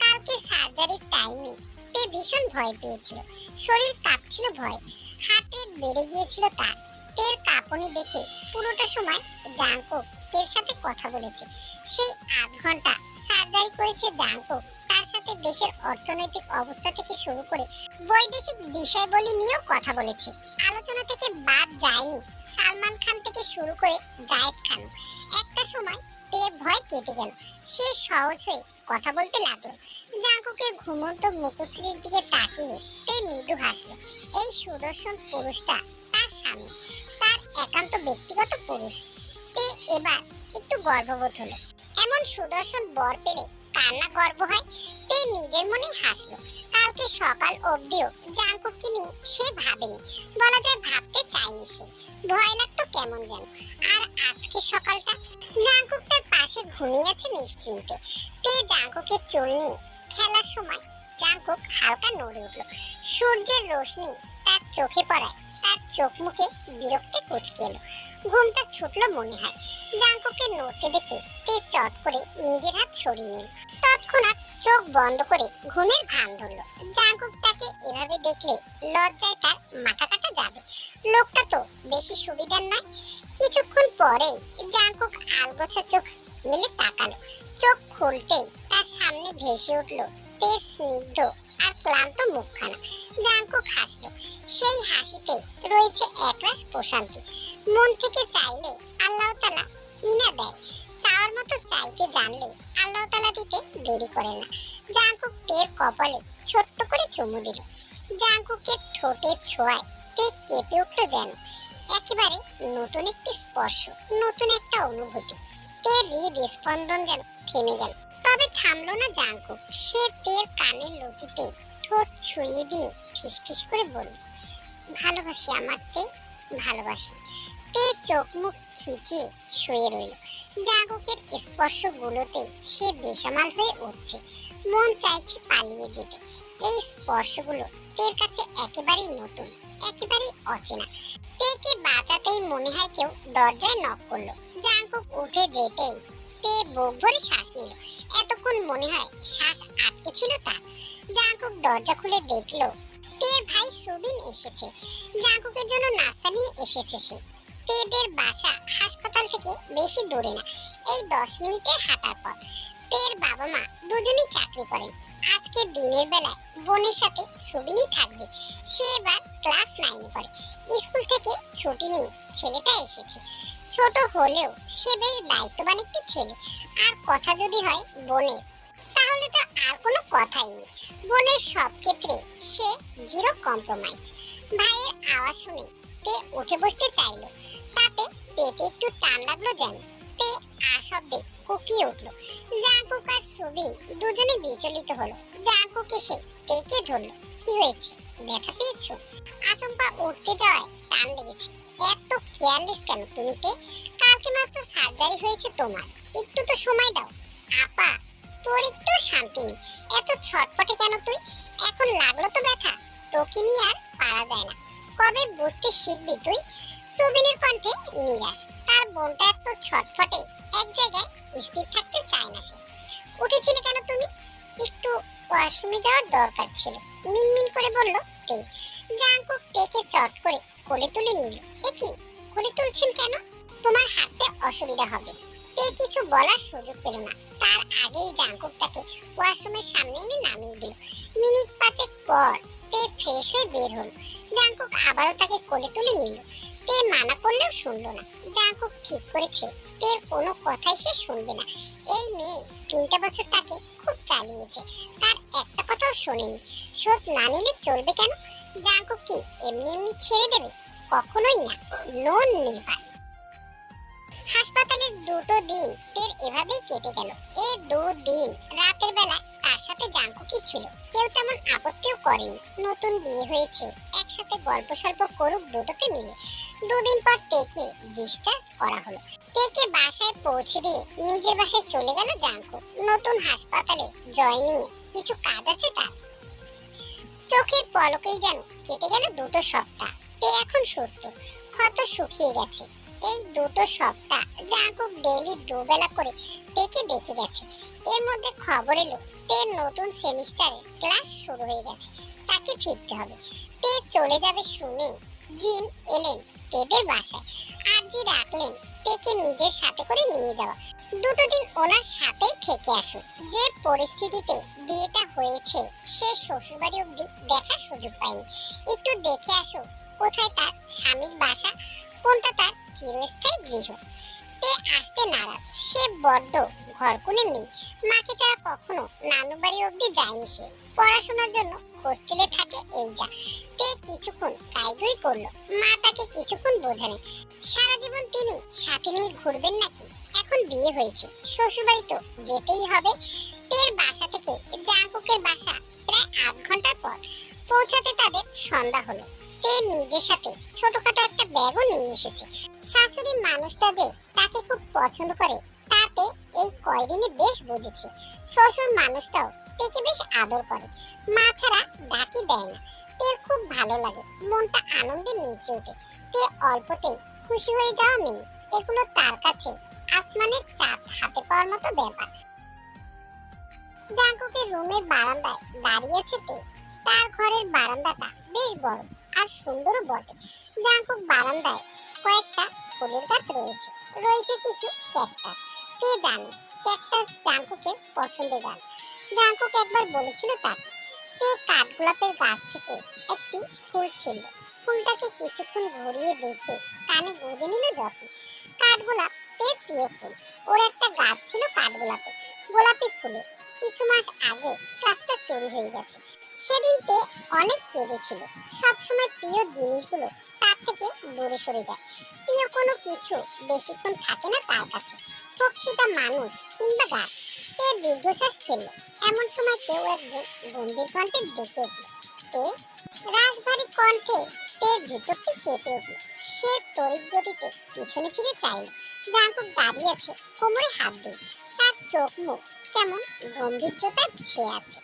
A: কালকে সার্জারির টাইমে তে ভীষণ ভয় পেয়েছিল, শরীর কাঁপছিল ভয়, হার্ট রেট বেড়ে গিয়েছিল তার। তের কাঁপুনি দেখে পুরোটা সময় জাঙ্কুক তের সাথে কথা বলেছে। সেই আধ ঘন্টা সার্জারি করেছে জাঙ্কুক। তার সাথে দেশের অর্থনৈতিক অবস্থা থেকে শুরু করে বৈদেশিক বিষয়বলি নিয়েও কথা বলেছে। আলোচনা থেকে বাদ যায়নি সালমান খান থেকে শুরু করে জায়েদ খান। একটা সময় তের ভয় কেটে গেল, সে সহজ হয়ে কথা বলতে লাগলো। জাঙ্কুকের ঘুমন্ত মুখশ্রীর দিকে তাকিয়ে তে মৃদু হাসলো। এই সুদর্শন পুরুষটা তার স্বামী, তার একান্ত ব্যক্তিগত পুরুষ। তে এবার একটু গর্ববোধ হলো। এমন সুদর্শন বর পেলে কার না গর্ব হয়? তে নিজের মনেই হাসলো। কালকে সকাল অবধিও জাঙ্কুককে নিয়ে সে ভাবেনি, বলা যায় ভাবতে চায়নি সে। ভয় লাগতো কেমন যেন। আর আজকে সকালটা জাঙ্কুক তার পাশে ঘুমিয়ে আছে নিশ্চিন্তে। তে জাঙ্কুকের চুল নিয়ে খেলার সময় জাঙ্কুক হালকা নড়ে উঠলো। সূর্যের রোশনি তার চোখে পড়ায় তার চোখ মুখে বিরক্তি কুঁচকে এলো। ঘুমটা ছুটলো মনে হয়। জাঙ্কুককে নড়তে দেখে তে চট করে নিজের হাত সরিয়ে নিল। তৎক্ষণাৎ চোখ বন্ধ করে ঘুমের ভান ধরলো। জাঙ্কুক তাকে এভাবে দেখলে লজ্জায় তার মাথা কাটা যাবে। লোকটা তো বেশি সুবিধার নয়। কিছুক্ষণ পরেই জাঙ্কুক আলগোছা চোখ মেলে তাকালো। চোখ খুলতেই তার সামনে ভেসে উঠলো তের স্নিগ্ধ আর ক্লান্ত মুখখানা। জাঙ্কুক হাসলো। সেই হাসিতে রয়েছে একরাশ প্রশান্তি। মন থেকে চাইলে আল্লাহ তাআলা কি না দেয়। চাওয়ার মতো চাইতে জানলে আল্লাহ তাআলা দিতে দেরি করে না। জাঙ্কুক তের কপালে ছোট্ট করে চুমু দিল। জাঙ্কুকের ঠোঁটের ছোঁয়ায় তে কেঁপে উঠলো যেন। একেবারে নতুন একটি স্পর্শ, নতুন একটা অনুভূতি। তের হৃদস্পন্দন যেন থেমে গেল। তবে থামলো না জাঙ্কুক। সে তের কানের লতিতে ঠোঁট ছুঁয়ে দিয়ে ফিসফিস করে বলল, ভালোবাসি আমার তে, ভালোবাসি। তে চোখ মুখ খিচিয়ে শুয়ে রইল। জাঙ্কুকের স্পর্শগুলোতে সে বেসামাল হয়ে উঠছে। মন চাইছে পালিয়ে যেতে। এই স্পর্শগুলো তের কাছে একেবারেই নতুন, একেবারেই অচেনা। তেকে বাঁচাতেই মনে হয় কেউ দরজায় নক করলো। জাঙ্কুক উঠে যেতেই তে বুক ভরে শ্বাস নিল। এতক্ষণ মনে হয় শ্বাস আটকে ছিল তার। জাঙ্কুক দরজা খুলে দেখলো তের ভাই সুবিন এসেছে। জাঙ্কুকের জন্য নাস্তা নিয়ে এসেছে সে। তেদের বাসা হাসপাতাল থেকে বেশি দূরে না, এই 10 মিনিটের হাঁটার পথ। তের বাবা মা দুজনেই চাকরি করেন। আজকে দিনের বেলায় বোনের সাথে সুবিনই থাকবে। সে এবার ক্লাস 9 পড়ে। স্কুল থেকে ছুটি নিয়ে ছেলেটা এসেছে। ছোট হলেও সে বেশ দায়িত্ববান একটি ছেলে। আর কথা যদি হয় বোনের, তাহলে তো আর কোনো কথাই নেই। বোনের সব ক্ষেত্রে সে জিরো কম্প্রোমাইজ। ভাইয়ের আওয়াজ শুনে তে উঠে বসতে চাইলো, তাতে পেটে একটু টান লাগলো যেন। তে শব্দে কুকিয়ে উঠলো। জাঙ্কুক আর সুবিন দুজনে বিচলিত হলো। জাঙ্কুক এসে তেকে ধরলো। কি হয়েছে, ব্যথা পেয়েছো? আচমকা উঠতে যাওয়ায় টান লেগেছে। এত কেয়ারলেস কেন তুমি তে? কালকে মাত্র সার্জারি হয়েছে তোমার, একটু তো সময় দাও। আপা, তোর একটু শান্তি নেই, এত ছটপটে কেন তুই? এখন লাগলো তো ব্যথা, তোকে নিয়ে আর পারা যায় না। কবে বুঝতে শিখবি তুই? সুবিনের কণ্ঠে নিরাশ। তার বোনটা এত ছটফটে, এক জায়গায় স্থির থাকতে চায় না সে। উঠেছিলে কেন তুমি? একটু ওয়াশরুমে যাওয়ার দরকার ছিল, মিনমিন করে বলল তে। জাঙ্কুক তেকে চট করে কোলে তুলে নিল। এ কি, কোলে তুলছেন কেন? তোমার হাঁটতে অসুবিধা হবে। তে কিছু বলার সুযোগ পেল না, তার আগেই জাঙ্কুক তাকে ওয়াশরুমের সামনে এনে নামিয়ে দিল। মিনিট 5 পর তে ফ্রেশ হয়ে বের হলো। জাঙ্কুক আবারও তাকে কোলে তুলে নিল। তে মানা করলেও শুনলো না। জাঙ্কুক ঠিক করেছে তের কোনো কথাই সে শুনবে না। এই মেয়ে 3টা বছর তাকে খুব চালিয়েছে, তার একটা কথাও শোনেনি। শোধ না নিলে চলবে কেন? জাঙ্কুক কি এমনি এমনি ছেড়ে দেবে? কখনোই না, নো নেভার। হাসপাতালের 2টো দিন তের এভাবেই কেটে গেল। এই 2 দিন রাতের বেলা তার সাথে জাঙ্কুকই ছিল। কেউ তেমন আপত্তিও করেনি। নতুন বিয়ে হয়েছে, একসাথে গল্প সল্প করুক দুটোকে মিলে। 2 দিন পর তেকে ডিসচার্জ করা হলো। তেকে বাসায় পৌঁছে দিয়ে নিজের বাসায় চলে গেল জাঙ্কুক। নতুন হাসপাতালে জয়েনিং এ কিছু কাজ আছে তার। চোখের পলকেই যেন কেটে গেল 2টো সপ্তাহ। তে এখন সুস্থ, ক্ষত শুকিয়ে গেছে। এই 2টো সপ্তাহ জাঙ্কুক ডেইলি 2 বেলা করে তেকে দেখে গেছে। এর মধ্যে খবর এলো তের নতুন সেমিস্টারে ক্লাস শুরু হয়ে গেছে, তাকে ফিরতে হবে। তে চলে যাবে শুনে জিন এলেন তেদের বাসায়। আরজি রাখলেন তেকে নিজের সাথে করে নিয়ে যাওয়া। 2টো দিন ওনার সাথেই থেকে আসুন। যে পরিস্থিতিতে বিয়েটা হয়েছে সে শ্বশুরবাড়ি অবধি দেখার সুযোগ পায়নি। একটু দেখে আসো কোথায় তার স্বামীর বাসা, কোনটা তার চিরস্থায়ী গৃহ। তে আসতে নারাজ। সে বড্ড ঘরকুনে মেয়ে, মাকে ছাড়া কখনো নানু বাড়ি অবধি যায়নি সে। পড়াশোনার জন্য হোস্টেলে থাকে এই যা। তে কিছুক্ষণ কাইগুই করলো। মা তাকে কিছুক্ষণ বোঝালেন সারা জীবন তিনি সাথে নিয়ে ঘুরবেন নাকি। এখন বিয়ে হয়েছে, শ্বশুরবাড়ি তো যেতেই হবে। তের বাসা থেকে জাঙ্কুকের বাসা প্রায় 8 ঘন্টার পথ। পৌঁছাতে তাদের সন্ধ্যা হলো। তে নিজের সাথে ছোটখাটো একটা ব্যাগও নিয়ে এসেছে। শাশুড়ি মানুষটা যে তাকে খুব পছন্দ করে তাতে এই কয়দিনে বেশ বুঝেছে। শ্বশুর মানুষটাও তেকে বেশ আদর করে, মা ছাড়া ডাকি দেয় না। তের খুব ভালো লাগে, মনটা আনন্দে নেচে ওঠে। তে অল্পতেই খুশি হয়ে যাওয়া মেয়ে, এগুলো তার কাছে আসমানের চাঁদ হাতে পাওয়ার মতো ব্যাপার। জাঙ্কুকের রুমের বারান্দায় দাঁড়িয়েছে তে। তার ঘরের বারান্দাটা বেশ বড় আর সুন্দরও বটে। জাঙ্কুক বারান্দায় কয়েকটা ফুলের গাছ রয়েছে, রয়েছে কিছু ক্যাকটাস। তে জানে ক্যাকটাস জাঙ্কুকের পছন্দের গাছ। জাঙ্কুক একবার বলেছিল তাকে। তে কাঠগোলাপের গাছ থেকে একটি ফুল ছিল। ফুলটাকে কিছুক্ষণ ঘুরিয়ে দেখে কানে গুঁজে নিল যখন। কাঠগোলাপ তের প্রিয় ফুল। ওর একটা গাছ ছিল কাঠগোলাপের, গোলাপি ফুলের। কিছু মাস আগে গাছটা চুরি হয়ে গেছে। সেদিন তে অনেক কেঁদেছিল। সবসময় প্রিয় জিনিসগুলো তার থেকে দূরে সরে যায়। প্রিয় কোনো কিছু বেশিক্ষণ থাকে না তার কাছে, হোক সেটা মানুষ কিংবা গাছ। তে দীর্ঘশ্বাস ফেলল। এমন সময় কেউ একজন গম্ভীর কণ্ঠে ডেকে উঠল, তে। রাশভারী কণ্ঠে তের ভিতরটি কেঁপে উঠল। সে তড়িৎ গতিতে পিছনে ফিরে চাইল। জাঙ্কুক দাঁড়িয়ে আছে কোমরে হাত দিয়ে। তার চোখ মুখ কেমন গম্ভীর্যতার ছেয়ে আছে।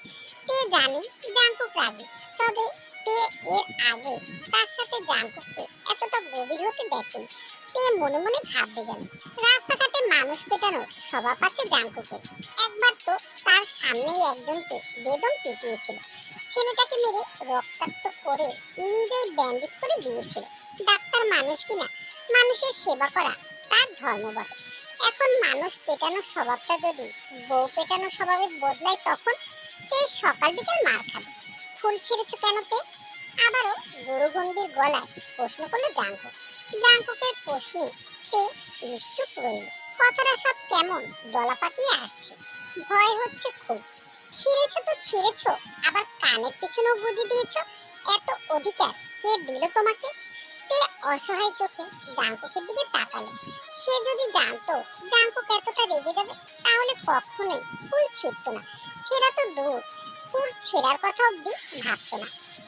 A: তে জানে জাঙ্কুক রাগী, তবে তে এর আগে তার সাথে জাঙ্কুককে এতটা গভীর হতে দেখেনি। তে মনে মনে ঘাবড়ে গেল। রাস্তাঘাটে মানুষ পেটানোর স্বভাব আছে জাঙ্কুকের। একবার তো তার সামনেই একজনকে বেদম পিটিয়েছিল। ছেলেটাকে মেরে রক্তাক্ত করে নিজেই ব্যান্ডেজ করে দিয়েছিল। ডাক্তার মানুষ কিনা, মানুষের সেবা করা তার ধর্ম বটে। এখন মানুষ পেটানোর স্বভাবটা যদি বউ পেটানোর স্বভাবে বদলায়, তখন তে সকাল বিকাল মার খাবে। ফুল ছিঁড়েছ কেন তে? আবারও গুরুগম্ভীর গলায় প্রশ্ন করলো জাঙ্কুক। জাঙ্কুকের প্রশ্নে তে নিশ্চুপ রইল। কথাটা সব কেমন দলা পাকিয়ে আসছে। ভয় হচ্ছে খুব। ছিঁড়েছ তো ছিঁড়েছ, আবার কানের পেছনেও গুঁজে দিয়েছ। এত অধিকার কে দিল তোমাকে? তে অসহায় চোখে জাঙ্কুকের দিকে তাকালো। সে যদি জানতো জাঙ্কুক এতটা রেগে যাবে, তাহলে কখনোই ফুল ছিঁড়তো না। ছেঁড়া তো দূর, ফুল ছেঁড়ার কথা অব্দি ভাবতো না।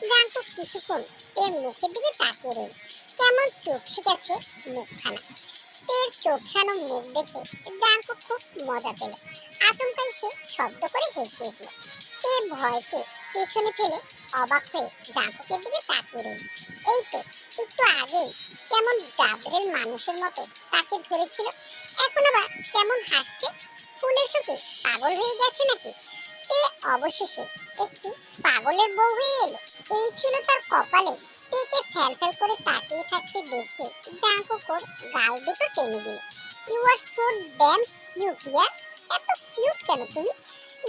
A: জাঙ্কুক কিছুক্ষণ তের মুখের দিকে তাকিয়ে রইল। কেমন চোখে গেছে মুখখানা। তের চোখখানো মুখ দেখে জাঙ্কুক খুব মজা পেল। আচমকাই সে শব্দ করে হেসে উঠল। তে ভয়কে পেছনে ফেলে অবাক হয়ে জাঙ্কুকের দিকে তাকিয়ে রইল। এই তো একটু আগেই কেমন জাদরের মানুষের মতো তাকে ধরেছিল, এখন আবার কেমন হাসছে। ফুলের শোকে পাগল হয়ে গেছে নাকি? তে অবশেষে একটি পাগলের বউ হয়ে এলো। এই ছিল তার কপালে। তেকে ফ্যাল ফ্যাল করে তাকিয়ে থাকতে দেখে জাঙ্কুক ওর গাল দুটো টেনে দিল। You are so damn cute ইয়ার। এত কিউট কেন তুমি?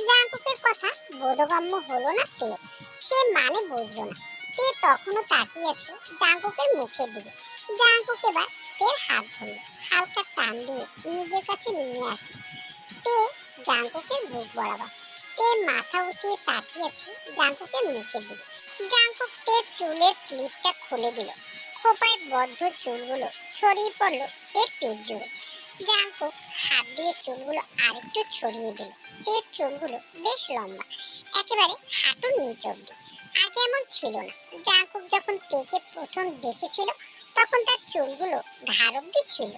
A: জাঙ্কুকের কথা বোধগম্য হলো না তে। সে মানে বুঝলো না। তে তখনও তাকিয়ে আছে জাঙ্কুকের মুখের দিকে। জাঙ্কুক এবার তের হাত ধরল, হালকা টান দিয়ে নিজের কাছে নিয়ে আসলো। তে জাঙ্কুকের বুক বরাবর। তে মাথা উঁচিয়ে তাকিয়ে আছে জাঙ্কুকের মুখের দিকে। জাঙ্কুক তের চুলের ক্লিপটা খুলে দিল। খোপায় বদ্ধ চুলগুলো ছড়িয়ে পড়লো তের পেট জুড়ে। জাঙ্কুক হাত দিয়ে চুলগুলো আরেকটু ছড়িয়ে দিল। তের চুলগুলো বেশ লম্বা, একেবারে হাঁটুর নিচ অব্দি। আগে এমন ছিল না। জাঙ্কুক যখন তেকে প্রথম দেখেছিল, তখন তার চুলগুলো ঘাড় অব্দি ছিল,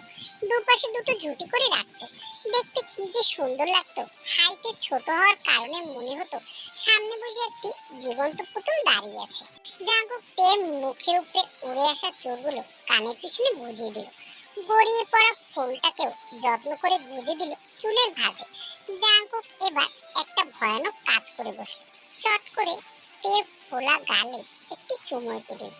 A: দুপাশে দুটো ঝুঁটি করে রাখতো। দেখতে কি যে সুন্দর লাগতো। হাইটে ছোট হওয়ার কারণে মনে হতো সামনে বুঝে একটি জীবন্ত পুতুল দাঁড়িয়ে আছে। জাঙ্কুক তের মুখের উপরে উড়ে আসা চুলগুলো কানের পিছনে গুঁজে দিল। গড়িয়ে পড়া ফুলটাকেও যত্ন করে গুঁজে দিল চুলের ভাঁজে। জাঙ্কুক এবার একটা ভয়ানক কাজ করে বসল। চট করে তের ফোলা গালে একটি চুমু এঁকে দিল।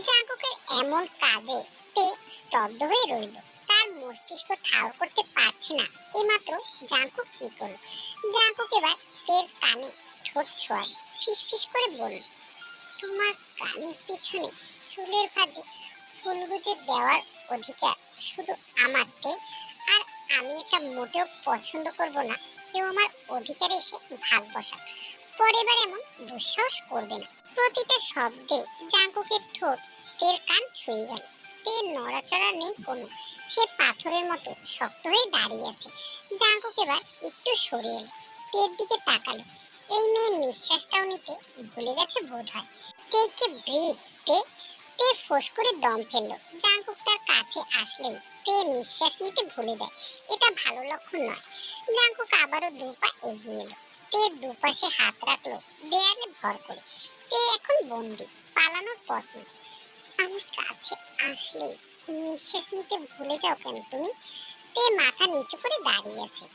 A: জাঙ্কুকের এমন কাজে তে স্তব্ধ হয়ে রইল। তার মস্তিষ্ক ঠাউর করতে পারছে না এইমাত্র জাঙ্কুক কি করলো। জাঙ্কুক এবার তের কানে ঠোঁট ছোঁয়াল, ফিসফিস করে বলল, তোমার কানের পিছনে চুলের ভাঁজে ফুল গুজে দেওয়ার অধিকার শুধু আমার তে। আর আমি এটা মোটেও পছন্দ করব না কেউ আমার অধিকারে এসে ভাগ বসাক। পরের বার এমন দুঃসাহস করবে না। প্রতিটা শব্দে জাঙ্কুকের ঠোঁট তের কান ছুঁয়ে গেল। তের নড়াচড়া নেই কোনো। সে পাথরের মতো শক্ত হয়ে দাঁড়িয়ে আছে। জাঙ্কুক এবার একটু সরে এলো, তের দিকে তাকালো। এই মেয়ের নিঃশ্বাসটাও নিতে ভুলে গেছে বোধ হয়। তেকে ব্রিথ তে। তে ফোঁস করে দম ফেললো। জাঙ্কুক তার কাছে আসলেই তে নিঃশ্বাস নিতে ভুলে যায়। এটা ভালো লক্ষণ নয়। জাঙ্কুক আবারও দু পা এগিয়ে এলো। তের দুপাশে হাত রাখলো দেয়ালে ভর করে। তে এখন বন্দি, পালানোর পথ নেই। আমার কাছে আসলেই নিঃশ্বাস নিতে ভুলে যাও কেন তুমি? তে মাথা নিচু করে দাঁড়িয়ে আছে।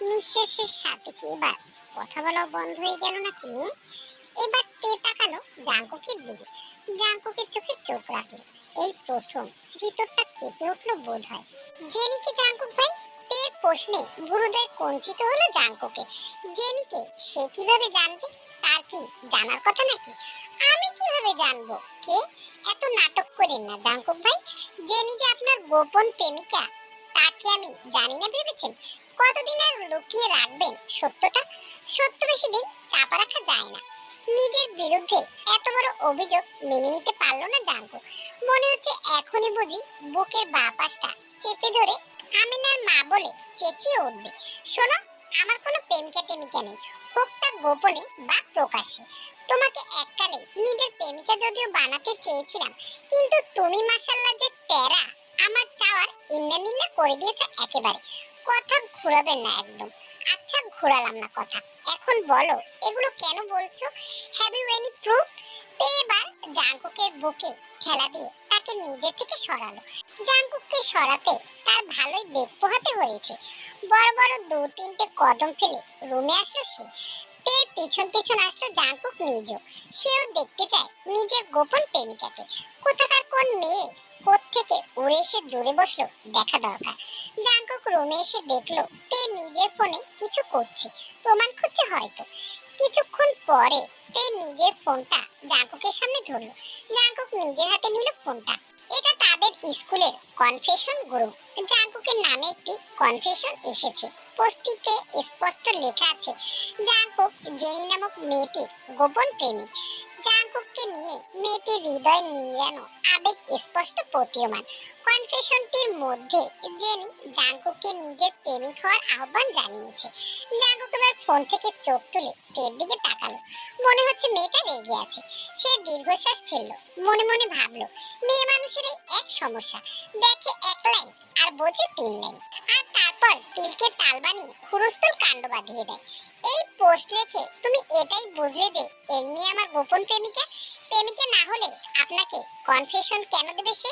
A: নিঃশ্বাসের সাথে কি এবার কথা বলা বন্ধ হয়ে গেল নাকি মেয়ে? এবার তে তাকালো জাঙ্কুকের দিকে। জাঙ্কুকের চোখে চোখ রাখলো। এই প্রথম ভিতরটা কেঁপে উঠলো বোধ হয়। জেনিকে জাঙ্কুক ভাই? তের প্রশ্নে গুরুদয় কঞ্চিত হলো জাঙ্কুকে। জেনিকে সে কিভাবে জানবে? তার কি জানার কথা নাকি? আমি কিভাবে জানবো কে? এত নাটক করেন না জাঙ্কুক ভাই। জেনি যে আপনার গোপন প্রেমিকা, তা কি আমি জানি না ভেবেছেন? কতদিন আর লুকিয়ে রাখবেন সত্যটা? সত্য বেশি দিন চাপা রাখা যায় না। নিজের বিরুদ্ধে এত বড় অভিযোগ মেনে নিতে পারলো না জাঙ্কুক। মনে হচ্ছে এখনই বুঝি বুকের বাঁ পাশটা চেপে ধরে আমিনার মা বলে চেঁচিয়ে উঠবে। শোনো, আমার কোনো প্রেমিকা টেমিকা নেই, হোক তা গোপনে বা প্রকাশ্যে। তোমাকে এককালে নিজের প্রেমিকা যদিও বানাতে চেয়েছিলাম, কিন্তু তুমি মাশাআল্লাহ যে তেরা, আমার চাওয়ার ইন্নানিল্লাহ করে দিয়েছো একেবারে। কথা ঘোরাবেন না একদম। আচ্ছা ঘোরালাম না কথা, এখন বলো এগুলো কেন বলছো? Have you any proof? তে এবার জাঙ্কুকের বুকে ঠেলা দিয়ে তাকে নিজে থেকে সরালো। জাঙ্কুককে সরাতে তার ভালোই বেগ পোহাতে হয়েছে। বড় বড় 2-3টে কদম ফেলে রুমে আসলো সে। তের পিছন পিছন আসলো জাঙ্কুক নিজেও। সেও দেখতে চায় নিজের গোপন প্রেমিকাকে। কোথাকার কোন মেয়ে কোত্থেকে উড়ে এসে জুড়ে বসলো দেখা দরকার। জাঙ্কুক রুমে এসে দেখলো তে নিজের ফোনে কিছু করছে, প্রমাণ খুঁজছে হয়তো। কিছুক্ষণ পরে তে নিজের ফোনটা জাঙ্কুকের সামনে ধরলো। জাঙ্কুক নিজের হাতে নিল ফোনটা। এটা তাদের স্কুলের কনফেশন গ্রুপ। জাঙ্কুকের নামে একটি কনফেশন এসেছে। পোস্টটিতে স্পষ্ট লেখা আছে জাঙ্কুক জেনি নামক মেয়েটির গোপন প্রেমিক। জাঙ্কুককে নিয়ে মেয়েটির হৃদয় নিংড়ানো আবেগ স্পষ্ট প্রতীয়মান। কনফেশনটির মধ্যে জেনি জাঙ্কুককে নিজের প্রেমিক হওয়ার আহ্বান জানিয়েছে। জাঙ্কুক এবার ফোন থেকে চোখ তুলে তের দিকে তাকালো। মনে হচ্ছে মেয়েটা রেগে আছে। সে দীর্ঘশ্বাস ফেললো। মনে মনে ভাবলো মেয়ে মানুষের এই এক সমস্যা, দেখে 1 লাইন আর বোঝে 3 লাইন, আর তারপর তিলকে তাল বানিয়ে হুড়স্থুল কাণ্ড বাঁধিয়ে দেয়। এই পোস্ট দেখে তুমি এটাই বুঝলে যে এই মেয়ে আমার গোপন প্রেমিকা। প্রেমিকা না হলে আপনাকে কনফেশন কেন দেবে সে,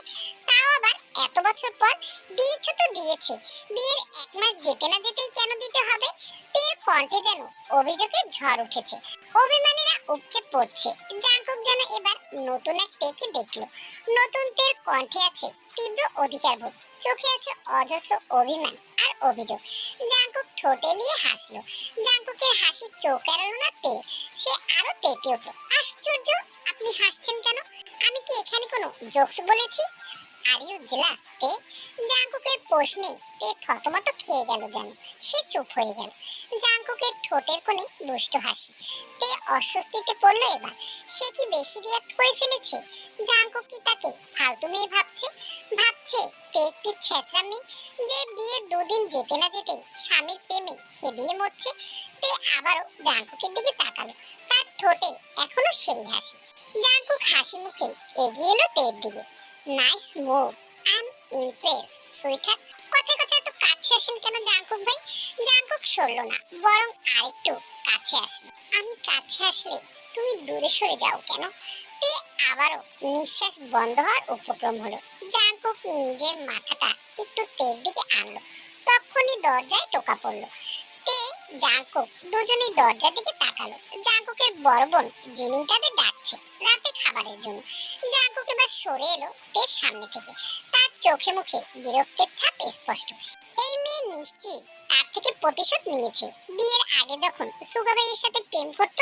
A: তাও আবার এত বছর পর? দিয়েছ তো দিয়েছে, বিয়ের 1 মাস যেতে না যেতেই কেন দিতে হবে? তের কণ্ঠে যেন অভিযোগের ঝড় উঠেছে। অভিমানীরা উপচে পড়ছে। জাঙ্কুক যেন এবার নতুন এক টেকে দেখলো। নতুন তের কণ্ঠে আছে তীব্র অধিকারবোধ, চোখে আছে অজস্র অভিমান আর অভিযোগ। জাঙ্কুক ঠোঁটে নিয়ে হাসলো। জাঙ্কুকের হাসি চোখ এড়ালো না তের। সে আরো তেতে উঠলো। আশ্চর্য, আপনি হাসছেন কেন? আমি কি এখানে কোনো জোকস বলেছি? আর ইউ জেলাস তে? জাঙ্কুকের প্রশ্নে তে থতমত খেয়ে গেল যেন। সে চুপ হয়ে গেল। জাঙ্কুকের ঠোঁটের কোণে দুষ্ট হাসি। তে অস্বস্তিতে পড়লো এবার। সে কি বেশি রিয়াক্ট করে ফেলেছে? জাঙ্কুক কি তাকে ফালতু মেয়ে ভাবছে? ভাবছে তে একটি ছেঁচড়া মেয়ে যে বিয়ের 2 দিন যেতে না যেতেই স্বামীর প্রেমে হেদিয়ে মরছে। তে আবারও জাঙ্কুকের দিকে তাকালো। তার ঠোঁটে এখনো সেই হাসি। জাঙ্কুক হাসি মুখে এগিয়ে এলো তের দিকে। Nice move, I am impress sweeter. কথায় কথায় এত কাছে আসেন কেন জাঙ্কুক ভাই? জাঙ্কুক সরল না, বরং আরেকটু কাছে আসলো। আমি কাছে আসলে তুমি দূরে সরে যাও কেন? তে আবারও নিঃশ্বাস বন্ধ হওয়ার উপক্রম হলো। জাঙ্কুক নিজের মাথাটা একটু তের দিকে আনলো। তখনই দরজায় টোকা পড়লো। তে জাঙ্কুক দুজনেই দরজার দিকে তাকালো। জাঙ্কুকের বড় বোন জিমিন তাদের ডাকছে রাতে খাবারের জন্য। জাঙ্কুক এবার সরে এলো তের সামনে থেকে। তার চোখে মুখে বিরক্তের ছাপ স্পষ্ট। এই মেয়ে নিশ্চিত তার থেকে প্রতিশোধ নিয়েছে। বিয়ের আগে যখন সুগাবাইয়ের সাথে প্রেম করত,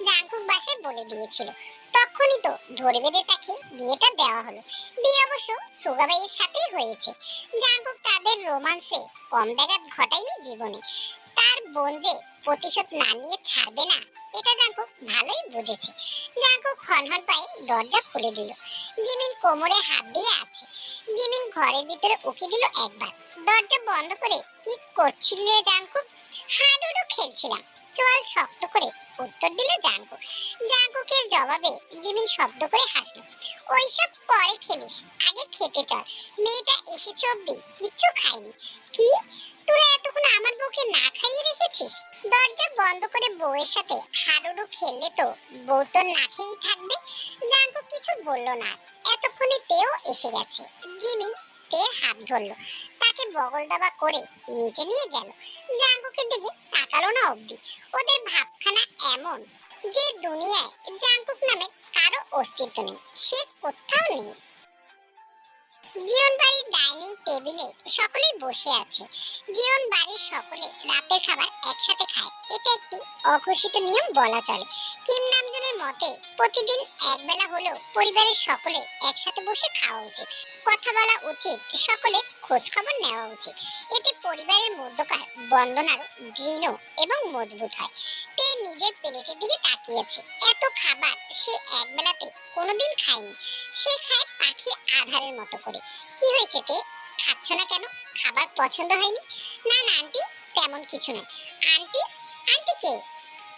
A: জাঙ্কুক বাসায় বলে দিয়েছিল। তখনই তো ধরে বেঁধে তাকে বিয়েটা দেওয়া হলো। বিয়ে অবশ্য সুগাবাইয়ের সাথেই হয়েছে। জাঙ্কুক তাদের রোমান্সে কম ব্যাঘাত ঘটায়নি জীবনে। তার বোন যে প্রতিশোধ না নিয়ে ছাড়বে না, এটা জাঙ্কুক ভালোই বুঝেছে। জাঙ্কুক হনহন পায়ে দরজা খুলে দিল। জিমিন কোমরে হাত দিয়ে আছে। জিমিন ঘরের ভিতরে উকি দিল একবার। দরজা বন্ধ করে কি করছিলি রে জাঙ্কুক? হাডুডু খেলছিলাম, চল শক্ত করে উত্তর দিল জাঙ্কুক। জাঙ্কুকের জবাবে জিমিন শব্দ করে হাসলো। ওইসব পরে খেলিস, আগে খেতে চল। মেয়েটা এসেছে অব্দি কিচ্ছু খাইনি। কি, তোরা এতক্ষণ আমার বউকে না খাইয়ে রেখেছিস? দরজা বন্ধ করে বউয়ের সাথে হাডুডু খেললে তো বউ তো না খেয়েই থাকবে। জাঙ্কুক কিছু বলল না। এতক্ষণে তেও এসে গেছে। জিমিন তের হাত ধরলো, তাকে বগল দাবা করে নিচে নিয়ে গেল। জাঙ্কুকের দিকে তাকালো না অব্দি। ওদের ভাবখানা এমন যে দুনিয়ায় জাঙ্কুক নামে কারো অস্তিত্ব নেই, সে কোথাও নেই। জীবন বাড়ির ডাইনিং টেবিলে সকলেই বসে আছে। জীবন বাড়ির সকলে রাতের খাবার একসাথে খায়। এটা একটি অঘোষিত নিয়ম বলা চলে। কিম নামজনের মতে প্রতিদিন একবেলা হলেও পরিবারের সকলে একসাথে বসে খাওয়া উচিত, কথা বলা উচিত, সকলের খোঁজ খবর নেওয়া উচিত। এতে পরিবারের মধ্যকার বন্ধন আরো দৃঢ় এবং মজবুত হয়। তে নিজের প্লেটের দিকে তাকিয়েছে। এত খাবার সে একবেলাতে কোনোদিন খায়নি। সে খায় পাখির আধারের মতো করে। কি হয়েছে তে, খাচ্ছ না কেন? খাবার পছন্দ হয়নি? না না আন্টি, তেমন কিছু নয়। আন্টি? আন্টি কে?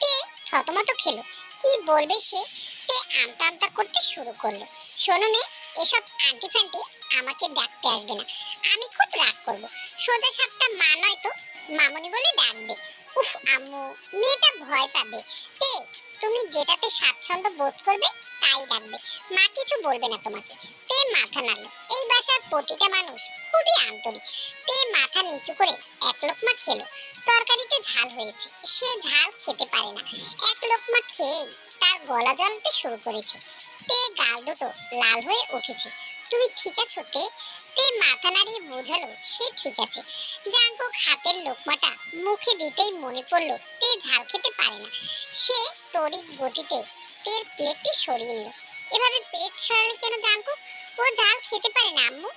A: তে থতমত খেলো। কি বলবে সে? তে আমতা আমতা করতে শুরু করলো। শোনো মেয়ে, এসব আন্টি ফ্যান্টি আমাকে ডাকতে আসবে না। আমি খুব রাগ করব। সোজা সাপটা মা নয় তো মামনি বলে ডাকবে। উফ আম্মু, মেয়েটা ভয় পাবে। তে তুমি যেটাতে স্বাচ্ছন্দ্য বোধ করবে তাই ডাকবে, মা কিছু বলবে না তোমাকে। তে মাথা নাড়ল। এই বাসার প্রতিটা মানুষ খুবই আন্তরিক। তে মাথা নিচু করে এক লোকমা খেলো। তরকারিতে ঝাল হয়েছে, সে ঝাল খেতে পারে না। এক লোকমা খেয়েই তার গলা জ্বলতে শুরু করেছে। তে গাল দুটো লাল হয়ে উঠেছে। তুই ঠিক আছো তে? তে মাথা নাড়িয়ে বোঝালো সে ঠিক আছে। জাঙ্কুক হাতের লোকমাটা মুখে দিতেই মনে পড়লো তে ঝাল খেতে পারে না। সে তড়িৎ গতিতে তের প্লেটটি সরিয়ে নিল। এভাবে প্লেট সরালে কেন জাঙ্কুক? ও ঝাল খেতে পারে না আম্মু।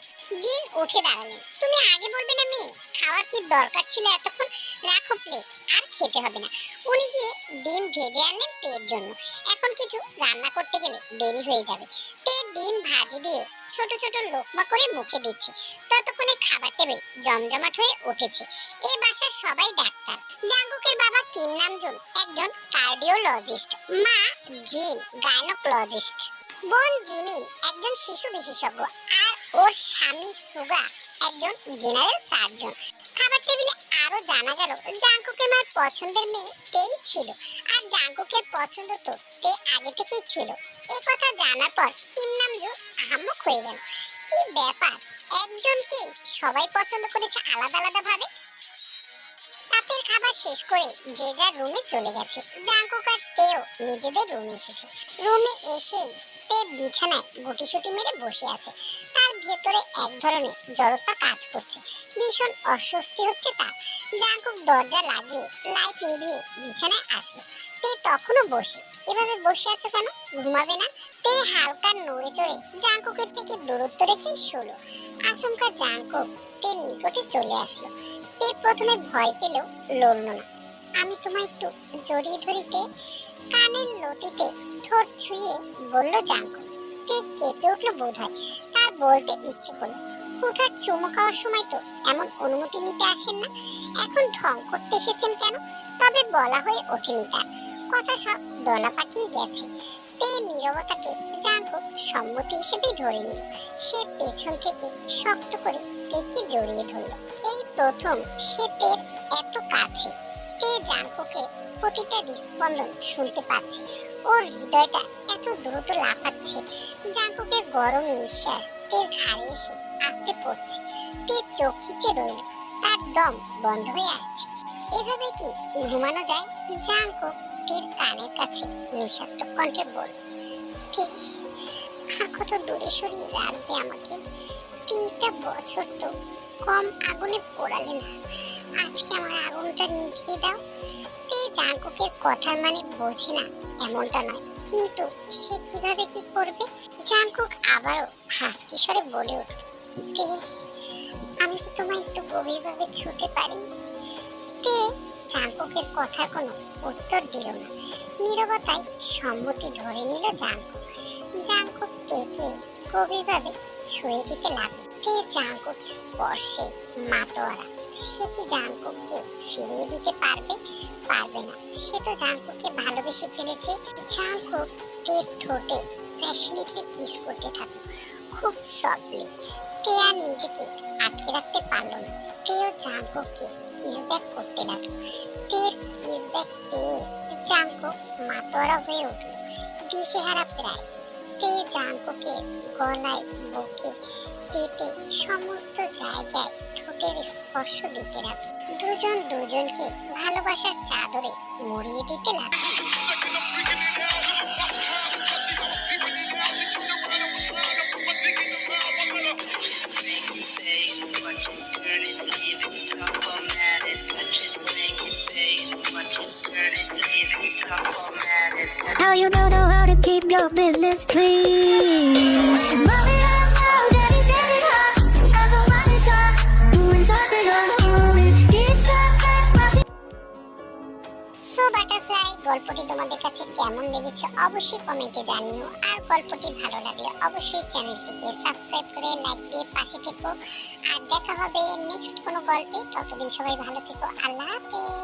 A: জিন উঠে দাঁড়ালেন। তুমি আগে বলবে না মেয়ে? খাওয়ার কি দরকার ছিল এতক্ষণ? রাখো প্লেট, আর খেতে হবে না। উনি গিয়ে ডিম ভেজে আনলেন তের জন্য। এখন কিছু রান্না করতে গেলে দেরি হয়ে যাবে। তে ডিম ভাজি দিয়ে ছোট ছোট লোকমা করে মুখে দিচ্ছে। ততক্ষণে খাবার টেবিল জমজমাট হয়ে উঠেছে। এই বাসার সবাই ডাক্তার। জাঙ্কুকের বাবা কিম নামজুন একজন কার্ডিওলজিস্ট, মা জিন গাইনোকোলজিস্ট, বোন জিমিন একজন শিশু বিশেষজ্ঞ, আর ওর স্বামী সুগা একজন জেনারেল সার্জন। খাবার টেবিলে আরো জানা গেল জাঙ্কুকের মার পছন্দের মেয়ে তেই ছিল, আর জাঙ্কুকের পছন্দ তো তে আগে থেকেই ছিল। এই কথা জানার পর কিম নামজু আহাম্মক হয়ে গেল। কি ব্যাপার, একজনকে সবাই পছন্দ করেছে আলাদা আলাদা ভাবে। রাতের খাবার শেষ করে যে যার রুমে চলে গেছে। জাঙ্কুক আর তেও নিজেদের রুমে এসেছে। রুমে এসেই তে বিছানায় গুটিসুটি মেরে বসে আছে। তার ভেতরে এক ধরনের জড়তা কাজ করছে। ভীষণ অস্বস্তি হচ্ছে তার। জাঙ্কুক দরজা লাগিয়ে লাইট নিভিয়ে বিছানায় আসলো। তে তখনও বসে। এভাবে বসে আছো কেন? ঘুমাবে না? তে হালকা নড়ে চড়ে জাঙ্কুকের থেকে দূরত্ব রেখেই শোলো। আচমকা জাঙ্কুক তের নিকটে চলে আসলো। তে প্রথমে ভয় পেলেও লড়ল না। আমি তোমায় একটু জড়িয়ে ধরিতে, কানের লতিতে ঠোঁট ছুঁয়ে বলল জাঙ্কুক। তে কেঁপে উঠলো বোধ হয়। তার বলতে ইচ্ছে করলো, হুঠাৎ চুমু খাওয়ার সময় তো এমন অনুমতি নিতে আসেন না, এখন ঢং করতে এসেছেন কেন? তবে বলা হয়ে ওঠেনি তার। কথা সব দলা পাকিয়ে গেছে। তে নীরবতাকে জাঙ্কুক সম্মতি হিসেবে ধরে নিল। সে পেছন থেকে শক্ত করে তেকে জড়িয়ে ধরল। এই প্রথম সে তের এত কাছে। তে জাঙ্কুকে প্রতিটা হৃদস্পন্দন শুনতে পাচ্ছে। ওর হৃদয়টা এত দ্রুত লাফাচ্ছে। জাঙ্কুকের গরম নিঃশ্বাস তের ঘাড়ে এসে আছড়ে পড়ছে। তে চোখ খিচে রইল। তার দম বন্ধ হয়ে আসছে। এভাবে কি ঘুমানো যায়? জাঙ্কুক তের কানের কাছে নিঃশব্দ কণ্ঠে বলল, তে আর কত দূরে সরিয়ে রাখবে আমাকে? 3টা বছর তো কম আগুনে পোড়ালে না, আজকে আমার আগুনটা নিভিয়ে দাও। তে জাঙ্কুকের কথার মানে বোঝে না এমনটা নয়, কিন্তু সে কিভাবে কি করবে? জাঙ্কুক আবারও হাসকি স্বরে বলে উঠল, তে আমি কি তোমায় একটু গভীরভাবে ছুঁতে পারি? তে জাঙ্কুকের কথার কোনো উত্তর দিল না। নীরবতায় সম্মতি ধরে নিল জাঙ্কুক। জাঙ্কুক তেকে গভীরভাবে ছুঁয়ে দিতে লাগলো। তে জাঙ্কুক স্পর্শে মাতোয়ারা। সে কি জাঙ্কুককে ফিরিয়ে দিতে পারবে? পারবে না। সে তো জাঙ্কুককে ভালোবেসে ফেলেছে। জাঙ্কুক তের ঠোঁটে প্যাশনেটলি কিস করতে থাকলো, খুব সফটলি। তে আর নিজেকে আটকে রাখতে পারলো না। তেও জাঙ্কুককে কিস ব্যাক করতে লাগলো। তের কিস ব্যাক পেয়ে জাঙ্কুক মাতোয়ারা হয়ে উঠল, দিশেহারা প্রায়। তে জাঙ্কুকের গলায়, বুকে, পেটে সমস্ত জায়গায় ঠোঁটের স্পর্শ দিতে লাগলো। দুজন দুজনকে ভালোবাসার চাদরে মুড়িয়ে দিতে লাগলো।
B: How you don't know how to keep your business clean? Mommy, I'm out, daddy said it hot. I don't mind it hot. Doing something unholy. Kiss up, back, bossy.
A: So butterfly, গল্পটি তোমাদের কাছে কেমন লেগেছে অবশ্যই কমেন্টে জানিও। আর গল্পটি ভালো লাগলে অবশ্যই চ্যানেলটিকে সাবস্ক্রাইব করে লাইক দিয়ে পাশে থেকো। আর দেখা হবে নেক্সট কোনো গল্পে। ততদিন সবাই ভালো থেকো। আল্লাহ হাফেজ।